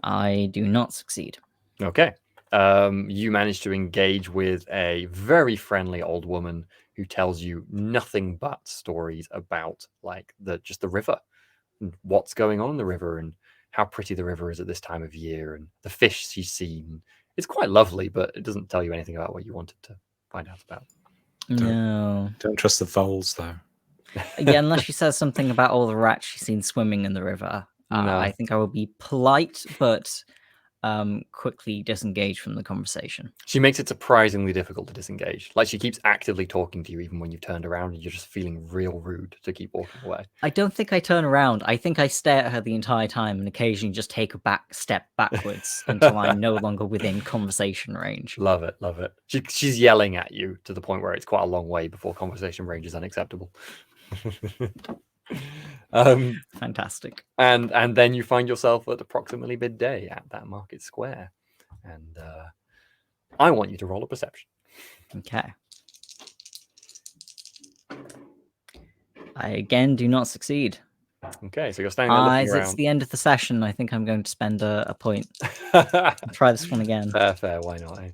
I do not succeed. Okay. You manage to engage with a very friendly old woman who tells you nothing but stories about like the river and what's going on in the river and how pretty the river is at this time of year and the fish she's seen. It's quite lovely, but it doesn't tell you anything about what you wanted to find out about. No. Don't trust the voles, though. Yeah, unless she says something about all the rats she's seen swimming in the river. No. I think I will be polite, but quickly disengage from the conversation. She makes it surprisingly difficult to disengage. Like she keeps actively talking to you even when you've turned around and you're just feeling real rude to keep walking away. I don't think I turn around. I think I stare at her the entire time and occasionally just take a step backwards until I'm no longer within conversation range. Love it, love it. She's yelling at you to the point where it's quite a long way before conversation range is unacceptable. Fantastic. And then you find yourself at approximately midday at that market square. And I want you to roll a perception. Okay. I again do not succeed. Okay, so you're standing there looking As around. it's the end of the session, I think I'm going to spend a point. Try this one again. Fair, why not? Eh?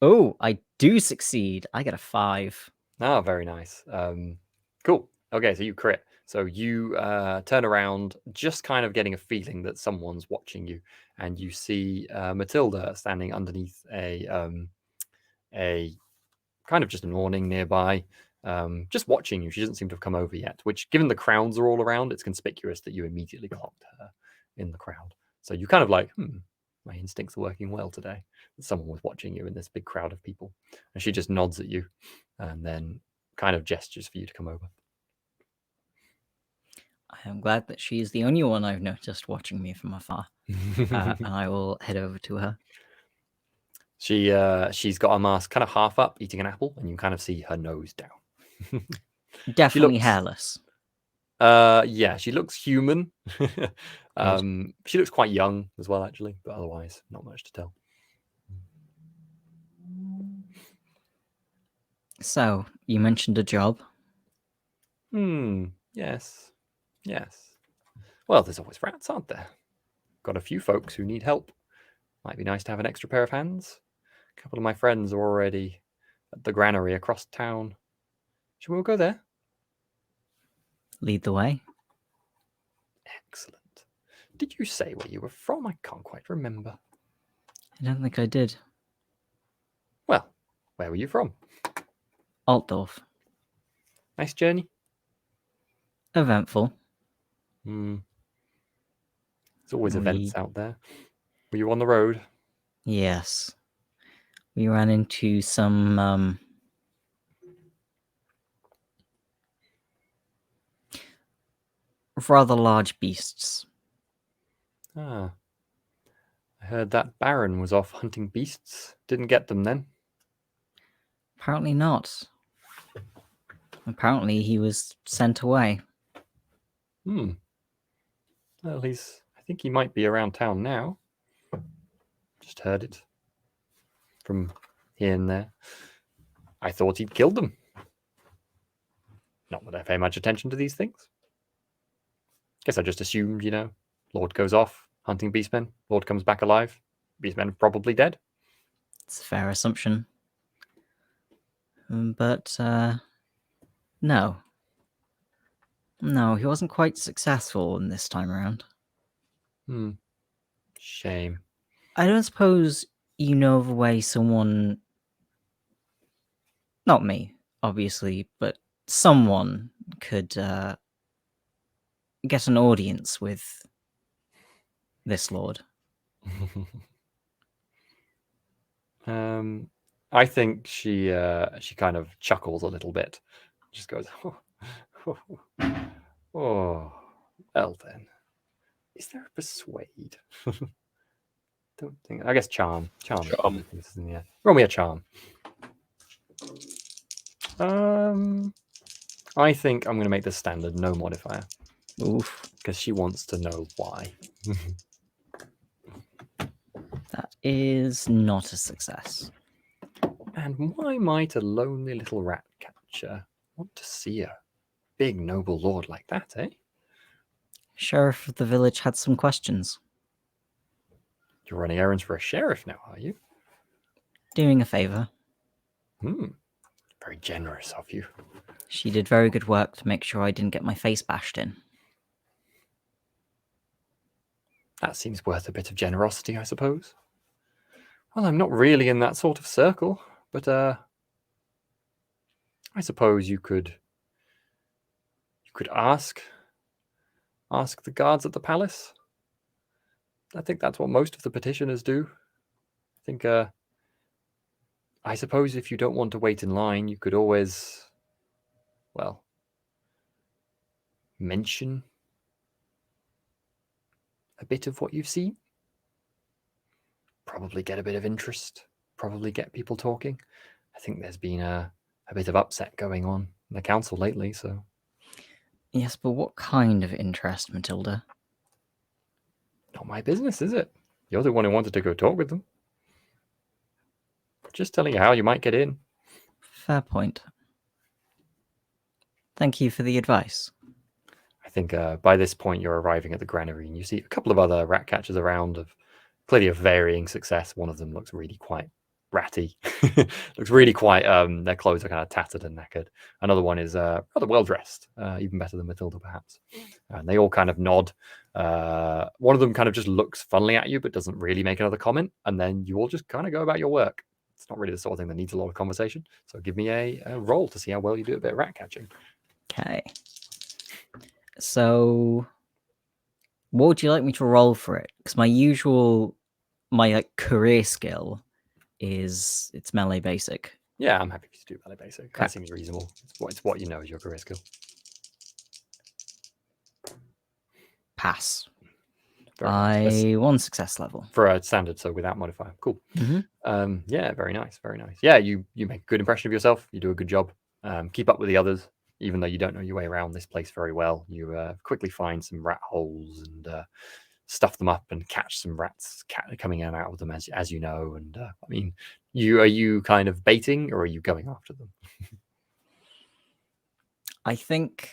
Oh, I do succeed. I get a 5. Ah, very nice. Cool. Okay, so you crit. So you turn around, just kind of getting a feeling that someone's watching you, and you see Matilda standing underneath a kind of just an awning nearby, just watching you. She doesn't seem to have come over yet, which, given the crowds are all around, it's conspicuous that you immediately clocked her in the crowd. So you kind of like, my instincts are working well today. Someone was watching you in this big crowd of people. And she just nods at you and then kind of gestures for you to come over. I am glad that she is the only one I've noticed watching me from afar. And I will head over to her. She's got a mask kind of half up, eating an apple, and you can kind of see her nose down. Definitely looks- hairless. Yeah, she looks human. She looks quite young as well, actually, but otherwise, not much to tell. So, you mentioned a job. Yes. Well, there's always rats, aren't there? Got a few folks who need help. Might be nice to have an extra pair of hands. A couple of my friends are already at the granary across town. Should we all go there? Lead the way. Excellent. Did you say where you were from? I can't quite remember. I don't think I did. Well, where were you from? Altdorf. Nice journey? Eventful. There's always events out there. Were you on the road? Yes. We ran into some rather large beasts. Ah. I heard that Baron was off hunting beasts. Didn't get them then. Apparently not. Apparently he was sent away. Well, I think he might be around town now. Just heard it from here and there. I thought he'd killed them. Not that I pay much attention to these things. Guess I just assumed, Lord goes off hunting beastmen. Lord comes back alive. Beastmen are probably dead. It's a fair assumption. But, no. No, he wasn't quite successful in this time around. Shame. I don't suppose you know of a way someone... Not me, obviously, but someone could get an audience with this lord. I think she kind of chuckles a little bit. Just goes, oh, well then. Is there a persuade? Don't think. I guess charm. Charm. Yeah. Roll me a charm. I think I'm going to make the standard no modifier. Oof. Because she wants to know why. is not a success. And why might a lonely little rat catcher want to see a big noble lord like that, eh? Sheriff of the village had some questions. You're running errands for a sheriff now, are you? Doing a favor. Very generous of you. She did very good work to make sure I didn't get my face bashed in. That seems worth a bit of generosity, I suppose. Well, I'm not really in that sort of circle, but I suppose you could ask the guards at the palace. I think that's what most of the petitioners do. I think I suppose if you don't want to wait in line, you could always, well, mention a bit of what you've seen. Probably get a bit of interest. Probably get people talking. I think there's been a bit of upset going on in the council lately, so... Yes, but what kind of interest, Matilda? Not my business, is it? You're the one who wanted to go talk with them. Just telling you how you might get in. Fair point. Thank you for the advice. I think by this point you're arriving at the granary and you see a couple of other rat catchers around of clearly of varying success. One of them looks really quite ratty. Looks really quite, their clothes are kind of tattered and knackered. Another one is rather well dressed, even better than Matilda perhaps. And they all kind of nod. One of them kind of just looks funnily at you but doesn't really make another comment. And then you all just kind of go about your work. It's not really the sort of thing that needs a lot of conversation. So give me a roll to see how well you do a bit of rat catching. Okay. So, what would you like me to roll for it? Because my like career skill is it's melee basic. Yeah, I'm happy to do melee basic. Okay. That seems reasonable. It's what you know is your career skill. Pass. Very nice. One success level. For a standard, so without modifier. Cool. Mm-hmm. Yeah, very nice, very nice. Yeah, you make a good impression of yourself. You do a good job. Keep up with the others, even though you don't know your way around this place very well. You quickly find some rat holes and stuff them up and catch some rats coming in and out of them, as you know. And I mean, are you kind of baiting or are you going after them? I think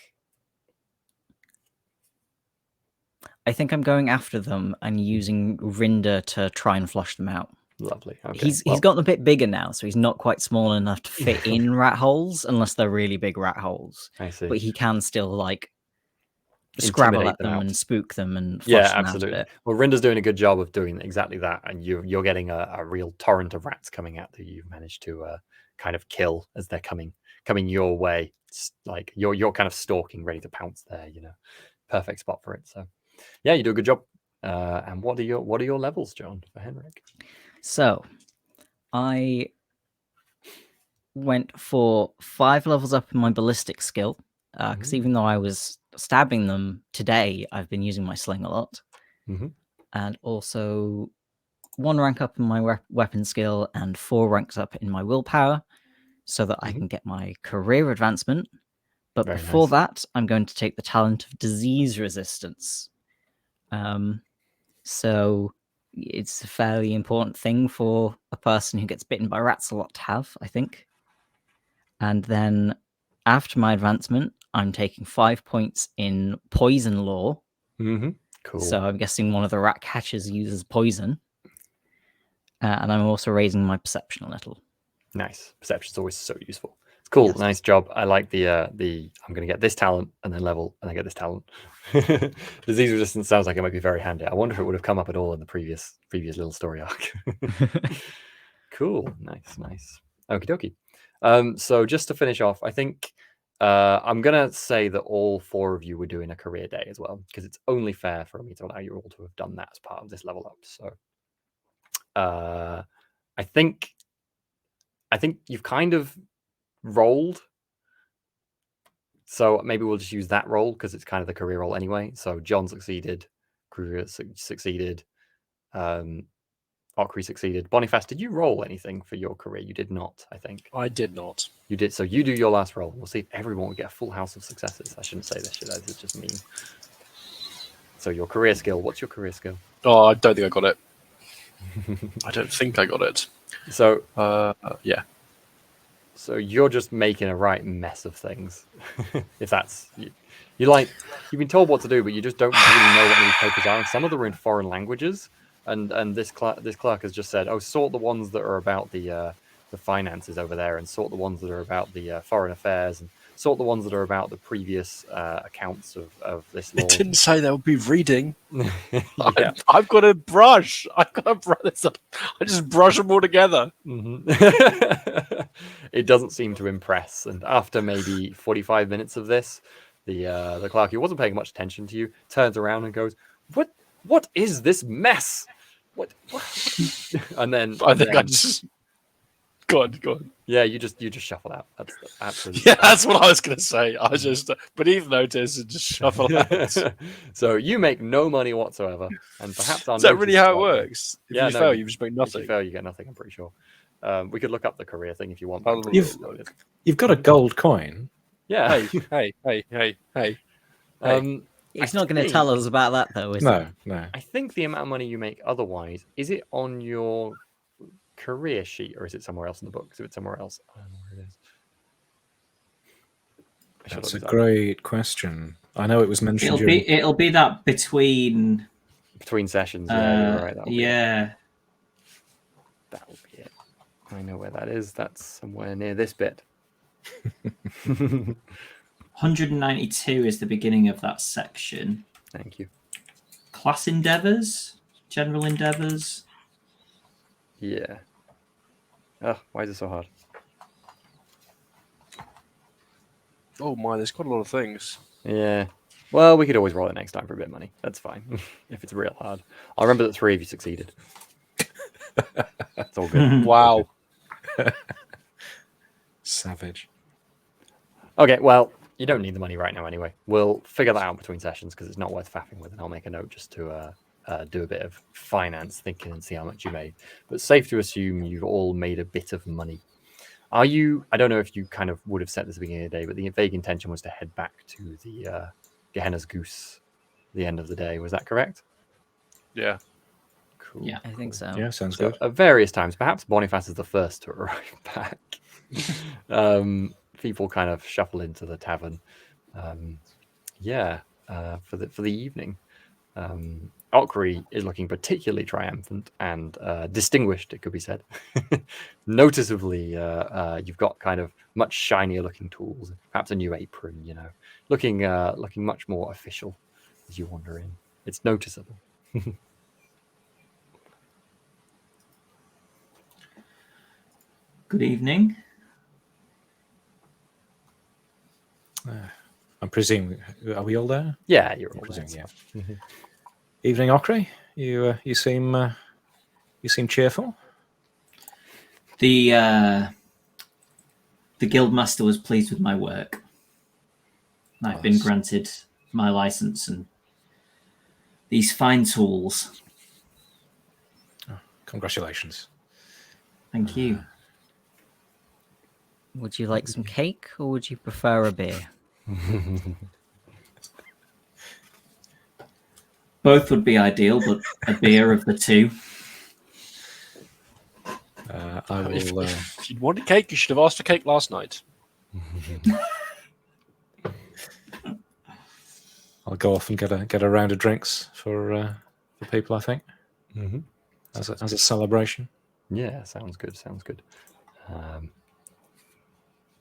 I'm going after them and using Rinder to try and flush them out. Lovely. Okay. He's gotten a bit bigger now, so he's not quite small enough to fit in rat holes unless they're really big rat holes. I see. But he can still like scrabble Intimidate at them them out. and spook them and flush them absolutely. out a bit. Well, Rinder's doing a good job of doing exactly that, and you're getting a real torrent of rats coming out that you've managed to kind of kill as they're coming your way. It's like you're kind of stalking, ready to pounce there. You know, perfect spot for it. So, yeah, you do a good job. And what are your levels, John, for Henrik? So, I went for 5 levels up in my ballistic skill because even though I was stabbing them today, I've been using my sling a lot, and also 1 rank up in my weapon skill and 4 ranks up in my willpower, so that I can get my career advancement. But Very before nice. that, I'm going to take the talent of disease resistance. So it's a fairly important thing for a person who gets bitten by rats a lot to have, I think. And then after my advancement, I'm taking 5 points in poison law. Cool. So I'm guessing one of the rat catchers uses poison. And I'm also raising my perception a little. Nice. Perception's always so useful. It's cool. Yes. Nice job. I like the I'm going to get this talent and then level and then get this talent. Disease resistance sounds like it might be very handy. I wonder if it would have come up at all in the previous little story arc. Cool. Nice. Okie dokie. So just to finish off, I think I'm going to say that all 4 of you were doing a career day as well, because it's only fair for me to allow you all to have done that as part of this level up. So I think you've kind of rolled, so maybe we'll just use that roll because it's kind of the career roll anyway. So John succeeded, Kruger succeeded, Ockery succeeded. Boniface, did you roll anything for your career? You did not, I think. I did not. You did. So you do your last roll. We'll see if everyone will get a full house of successes. I shouldn't say this shit. This is just mean. So your career skill. What's your career skill? Oh, I don't think I got it. I don't think I got it. So Yeah. So you're just making a right mess of things. If that's you've been told what to do, but you just don't really know what any of these papers are. And some of them are in foreign languages. And this clerk has just said, "Oh, sort the ones that are about the finances over there, and sort the ones that are about the foreign affairs, and sort the ones that are about the previous accounts of this law." It didn't say they would be reading. Yeah. I've got a brush. I've got a brush. I just brush them all together. It doesn't seem to impress. And after maybe 45 minutes of this, the clerk, who wasn't paying much attention to you, turns around and goes, What is this mess? What? And then I think I just... Go on. Yeah, you just shuffle out. That's absolutely Yeah, that's what I was going to say. I was just beneath notice and just shuffle out. So you make no money whatsoever, and perhaps Is that really how it works? If you fail, you just make If nothing. you fail, you get nothing. I'm pretty sure. We could look up the career thing if you want. You've got a gold coin. Yeah. Hey. He's not going to tell us about that, though, is he? No. I think the amount of money you make otherwise, is it on your career sheet or is it somewhere else in the book? If it's somewhere else, I don't know where it is. That's a great question. I know it was mentioned. It'll be that between sessions. Yeah, you're right. Yeah. That will be it. I know where that is. That's somewhere near this bit. 192 is the beginning of that section. Thank you. Class endeavors, general endeavors. Yeah. Oh, why is it so hard? Oh my, there's quite a lot of things. Yeah. Well, we could always roll it next time for a bit of money. That's fine. If it's real hard. I'll remember that 3 of you succeeded. It's all good. Wow. Savage. Okay, well, you don't need the money right now anyway. We'll figure that out between sessions because it's not worth faffing with, and I'll make a note just to do a bit of finance thinking and see how much you made. But safe to assume you've all made a bit of money. Are you? I don't know if you kind of would have said this at the beginning of the day, but the vague intention was to head back to the Gehenna's Goose at the end of the day. Was that correct? Yeah. Cool. Yeah, I think so. Yeah, sounds So good. at various times, perhaps Boniface is the first to arrive back. People kind of shuffle into the tavern. For the evening. Ockery is looking particularly triumphant and distinguished, it could be said. Noticeably, you've got kind of much shinier looking tools, perhaps a new apron, looking much more official as you wander in. It's noticeable. Good evening. I'm presuming. Are we all there? Yeah, you're all Presuming, there. yeah. Evening, Ockery. You seem cheerful. The guildmaster was pleased with my work. I've been granted my license and these fine tools. Oh, congratulations. Thank you. Would you like some cake or would you prefer a beer? Both would be ideal, but a beer of the two. I will. If you'd wanted cake, you should have asked for cake last night. I'll go off and get a round of drinks for people. I think as a celebration. Yeah, sounds good.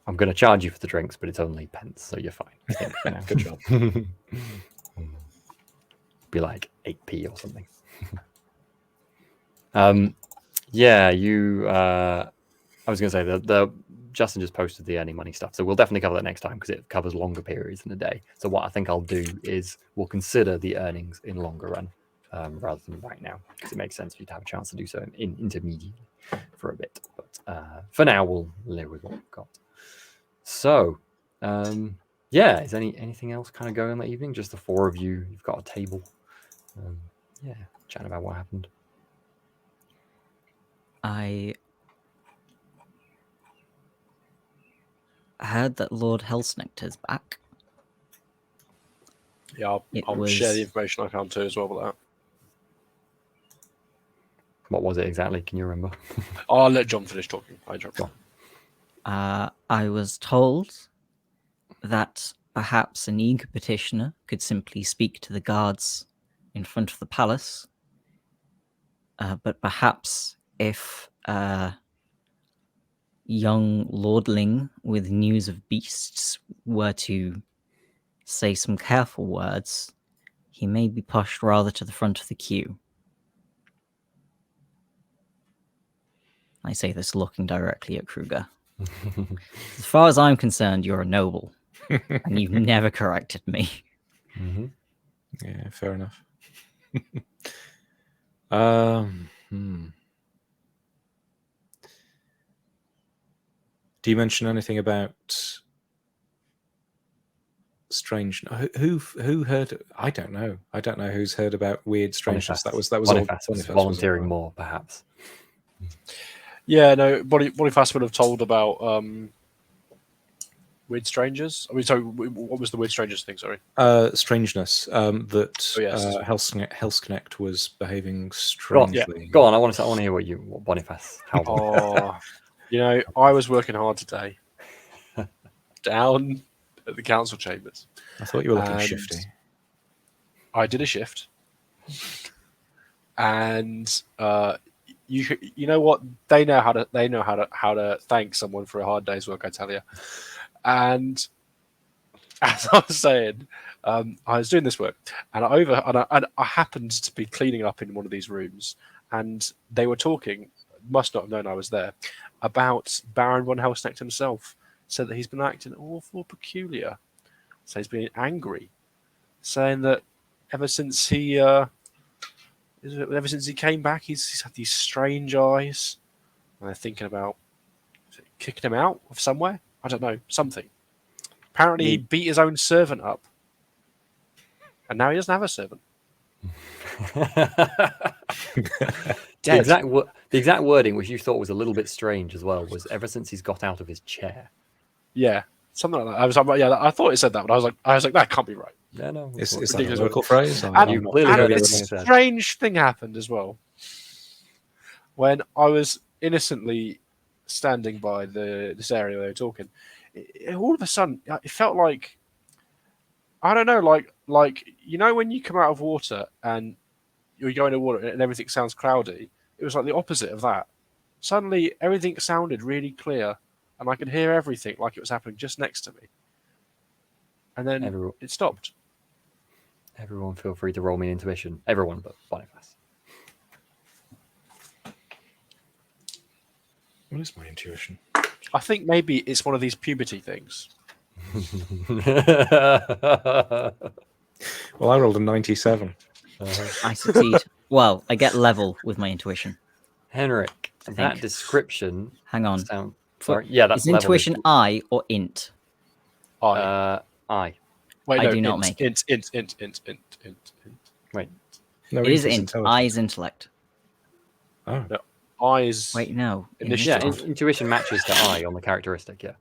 I'm going to charge you for the drinks, but it's only pence, so you're fine. I think, for now. Good job. Be like 8p or something. You. I was going to say the Justin just posted the earning money stuff, so we'll definitely cover that next time because it covers longer periods in a day. So what I think I'll do is we'll consider the earnings in longer run rather than right now because it makes sense for you to have a chance to do so in intermediate for a bit. But for now, we'll live with what we've got. So, is anything else kind of going on that evening? Just the 4 of you. You've got a table. Chatting about what happened. I heard that Lord Helsnickter's back. Yeah, I'll share the information I found too as well with that. What was it exactly? Can you remember? I'll let John finish talking. Go I was told that perhaps an eager petitioner could simply speak to the guards in front of the palace, but perhaps if a young lordling with news of beasts were to say some careful words, he may be pushed rather to the front of the queue. I say this looking directly at Kruger. As far as I'm concerned, you're a noble, and you've never corrected me. Mm-hmm. Yeah, fair enough. Do you mention anything about strange? Who heard? I don't know. I don't know who's heard about weird strangeness. That was all. Boniface was Boniface, volunteering wasn't it? more, perhaps. Yeah, no, Boniface would have told about weird strangers. I mean, sorry, what was the weird strangers thing? Sorry. Strangeness. That Oh, yes. Hellsknecht was behaving Go on, strangely. Go on. I want to hear what Boniface. How? Oh, you know, I was working hard today, down at the council chambers. I thought you were looking And shifty. I did a shift, and you know what, they know how to thank someone for a hard day's work, I tell you. And as I was saying, I was doing this work, and I happened to be cleaning up in one of these rooms, and they were talking, must not have known I was there, about Baron von Hellsknecht himself. Said that he's been acting awful peculiar. So he's been angry, saying that ever since he came back, he's had these strange eyes. And they're thinking about kicking him out of somewhere. I don't know, something. Apparently, he beat his own servant up, and now he doesn't have a servant. The exact wording, which you thought was a little bit strange as well, was ever since he's got out of his chair. Yeah, something like that. I thought it said that, but I was like, that can't be right. Yeah, no. Is that ridiculous. a local phrase? And You clearly and heard a everything he said. strange thing happened as well. When I was innocently standing by this area where they were talking, all of a sudden it felt like, I don't know, like you know when you come out of water and you're going to water and everything sounds cloudy. It was like the opposite of that. Suddenly everything sounded really clear, and I could hear everything like it was happening just next to me. And then it stopped. Everyone feel free to roll me intuition. Everyone but Boniface. What is my intuition? I think maybe it's one of these puberty things. Well, I rolled a 97. I succeed. Well, I get level with my intuition. Henrik, that think. description. Hang on. Sorry. Yeah, that's Is intuition I or int? I. Wait, I no, do not make it. Int. Wait. No, It is int. intelligence. I is intellect. Oh. No. I is Wait, no. Initiative. Yeah, intuition matches to I on the characteristic. Yeah,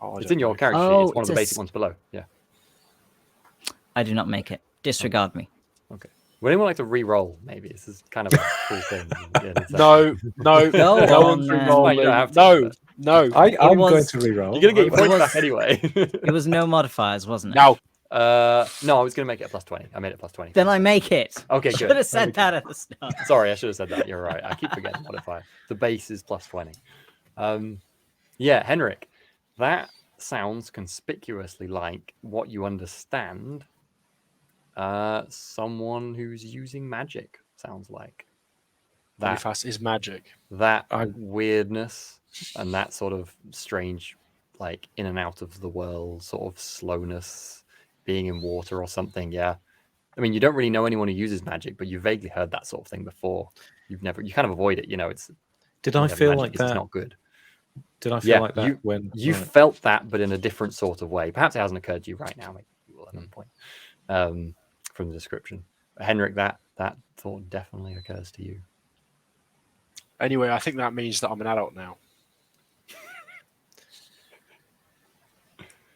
Oh, I it's don't in your know. character sheet. Oh, It's one of the it's a basic ones below. Yeah. I do not make it. Disregard me. Okay. Would anyone like to re-roll? Maybe this is kind of a cool thing. Yeah, it's No, Go no on, one's man. re-rolling. You don't have to, No. I'm was- going to reroll. You're gonna get your It points was- back anyway. It was no modifiers, wasn't it? No. No, I was gonna make it a plus 20. I made it plus 20. Then I make it. Okay, Should good. have said that at the start. Sorry, I should have said that. You're right. I keep forgetting modifier. The base is plus 20. Yeah, Henrik, that sounds conspicuously like what you understand someone who's using magic sounds like. That Boniface is magic. weirdness and that sort of strange, like in and out of the world sort of slowness, being in water or something. Yeah. I mean, you don't really know anyone who uses magic, but you vaguely heard that sort of thing before. You kind of avoid it, you know. Did I feel like it's that? not good. Did I feel Yeah, like that when You right. felt that, but in a different sort of way. Perhaps it hasn't occurred to you right now. Maybe you will at one point from the description. But Henrik, that thought definitely occurs to you. Anyway, I think that means that I'm an adult now.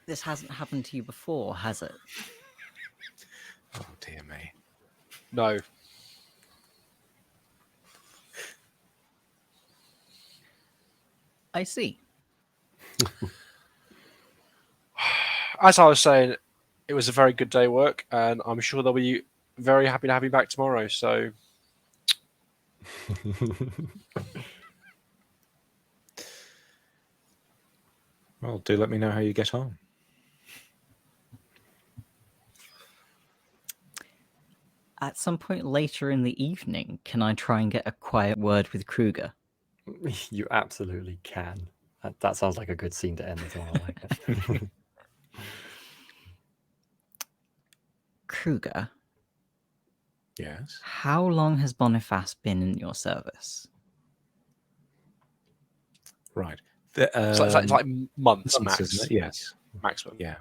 This hasn't happened to you before, has it? Oh dear me. No. I see. As I was saying, it was a very good day work, and I'm sure they'll be very happy to have me back tomorrow. So, Well, do let me know how you get on. At some point later in the evening, can I try and get a quiet word with Kruger? You absolutely can. That sounds like a good scene to end as well. I like it. Kruger, Yes. how long has Boniface been in your service? Right. it's like months Months, max. isn't it? Yes. Maximum. Yeah.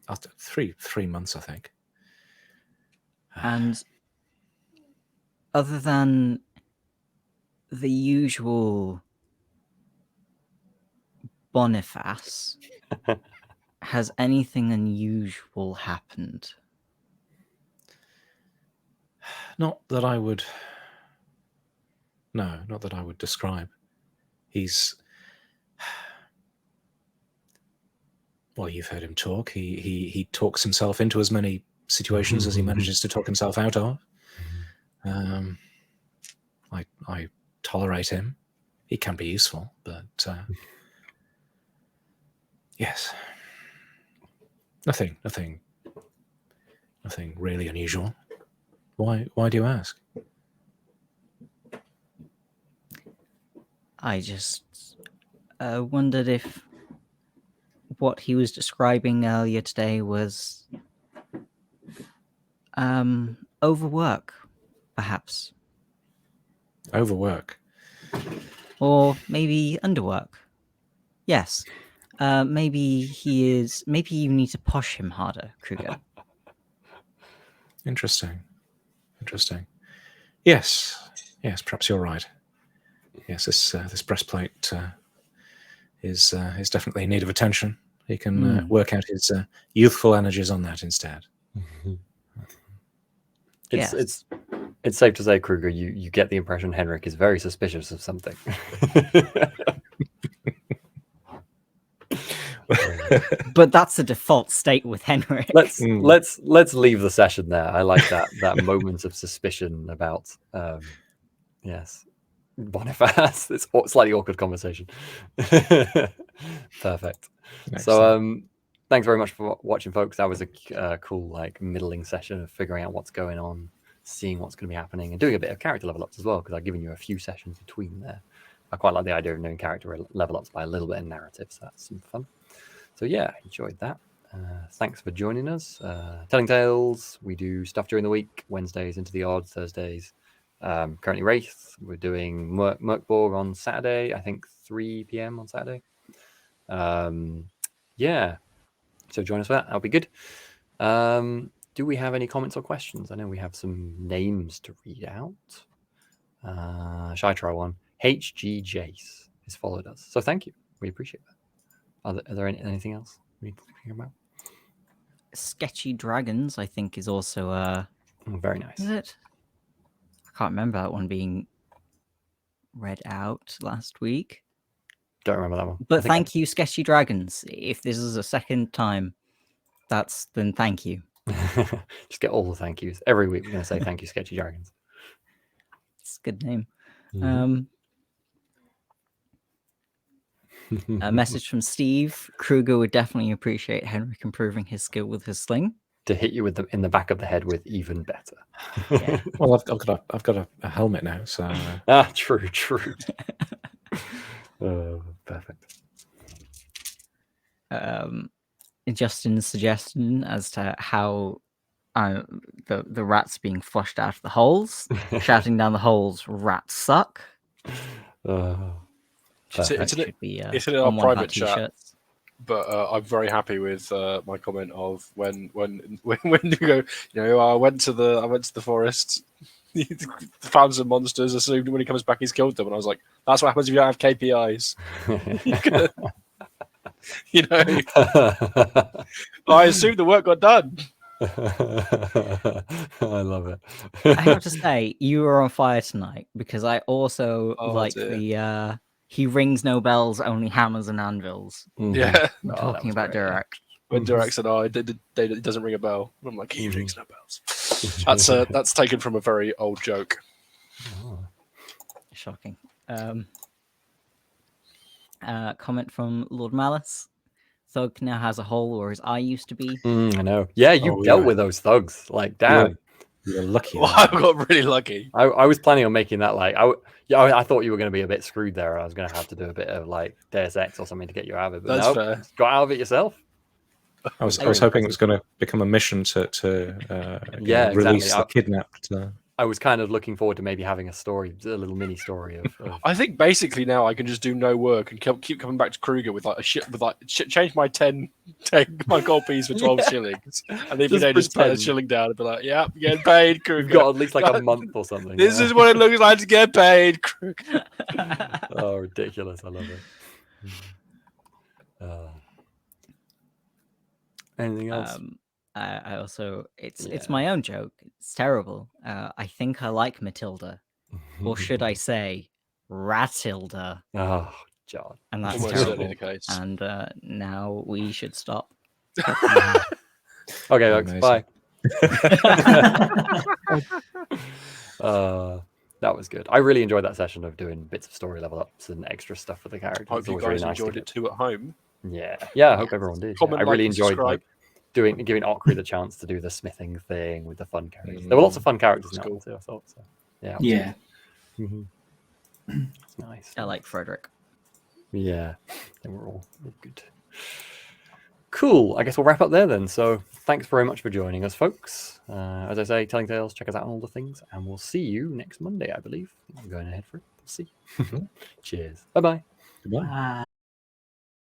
After three months, I think. And other than the usual Boniface, has anything unusual happened? Not that I would. No, not that I would describe. He's. Well, you've heard him talk. He talks himself into as many situations as he manages to talk himself out of. I tolerate him. He can be useful, but yes, nothing really unusual. Why do you ask? I just wondered if what he was describing earlier today was overwork, perhaps. Overwork. Or maybe underwork. Yes. Maybe he is. Maybe you need to push him harder, Kruger. Interesting. Yes. Perhaps you're right. Yes, this breastplate is definitely in need of attention. He can work out his youthful energies on that instead. It's safe to say, Kruger, you get the impression Henrik is very suspicious of something. But that's a default state with Henrik. Let's leave the session there. I like that moment of suspicion about yes, Boniface. It's slightly awkward conversation. Perfect. Excellent. So thanks very much for watching, folks. That was a cool middling session of figuring out what's going on, seeing what's going to be happening, and doing a bit of character level ups as well, because I've given you a few sessions between there. I quite like the idea of doing character level ups by a little bit of narrative, so that's some fun. So yeah, enjoyed that. Thanks for joining us. Telling Tales, we do stuff during the week, Wednesdays into the odd, Thursdays. Currently Wraith, we're doing Merkborg on Saturday, I think 3 p.m. on Saturday. Yeah, so join us for that. That'll be good. Do we have any comments or questions? I know we have some names to read out. Shall I try one? HG Jace has followed us, so thank you. We appreciate that. Are there anything else we need to think about? Sketchy Dragons, I think, is also Very nice. Is it? I can't remember that one being read out last week. Don't remember that one. But thank you, Sketchy Dragons. If this is a second time, then thank you. Just get all the thank yous. Every week we're going to say thank you, Sketchy Dragons. It's a good name. Mhm. A message from Steve. Kruger would definitely appreciate Henrik improving his skill with his sling. To hit you in the back of the head with even better. Yeah. Well, I've got a helmet now, so True. Perfect. Justin's suggestion as to how the rats being flushed out of the holes, shouting down the holes, "Rats suck." It's Should be in on our one of our private chat. t-shirts. But I'm very happy with my comment of when you go, I went to the forest, found some monsters, assumed when he comes back he's killed them, and I was like, that's what happens if you don't have KPIs. I assumed the work got done. I love it. I have to say, you were on fire tonight, because I also Oh, like dear. the He rings no bells, only hammers and anvils. Mhm. Yeah. We're Oh, that talking was about great, yeah. Durak. When Mhm. Durak said, "Oh, it doesn't ring a bell," I'm like, "He Mhm. rings no bells." That's taken from a very old joke. Oh. Shocking. Comment from Lord Malice. Thug now has a hole where his eye used to be. I know. Yeah, you Oh, dealt yeah. with those thugs. Like, damn. You're lucky. Well, I got really lucky. I was planning on making that like I thought you were going to be a bit screwed there. I was going to have to do a bit of like Deus Ex or something to get you out of it. But That's no, fair. just got out of it yourself. I was hoping it was going to become a mission to Yeah, release exactly. the kidnapped. I was kind of looking forward to maybe having a little mini story of I think basically now I can just do no work and keep coming back to Kruger with change my 10 my gold piece for 12 shillings, and every Just day just put a pretend. shilling down and be like, "Yeah, I'm getting paid, Kruger." You've got at least like a month or something. This yeah. is what it looks like to get paid, Kruger. Oh, ridiculous! I love it. Anything else? I also it's Yeah. my own joke. It's terrible. I think I like Matilda, or should I say, Ratilda? Oh, John. And that's Almost terrible. certainly the case. And now we should stop. Okay, folks. Amazing. Bye. That was good. I really enjoyed that session of doing bits of story level ups and extra stuff for the characters. Hope It's you always guys really nice to enjoyed get- it too at home. Yeah, I hope everyone did. Comment, I really like, and enjoyed subscribe. like giving Okri the chance to do the smithing thing with the fun characters. There were lots of fun characters in That's that cool. one too, I thought. So yeah, Yeah. it's nice. I like Frederick. Yeah, they were all good. Cool. I guess we'll wrap up there then. So thanks very much for joining us, folks. As I say, Telling Tales, check us out on all the things, and we'll see you next Monday, I believe. I'm going ahead for it. We'll see. Cheers. Bye bye. Goodbye.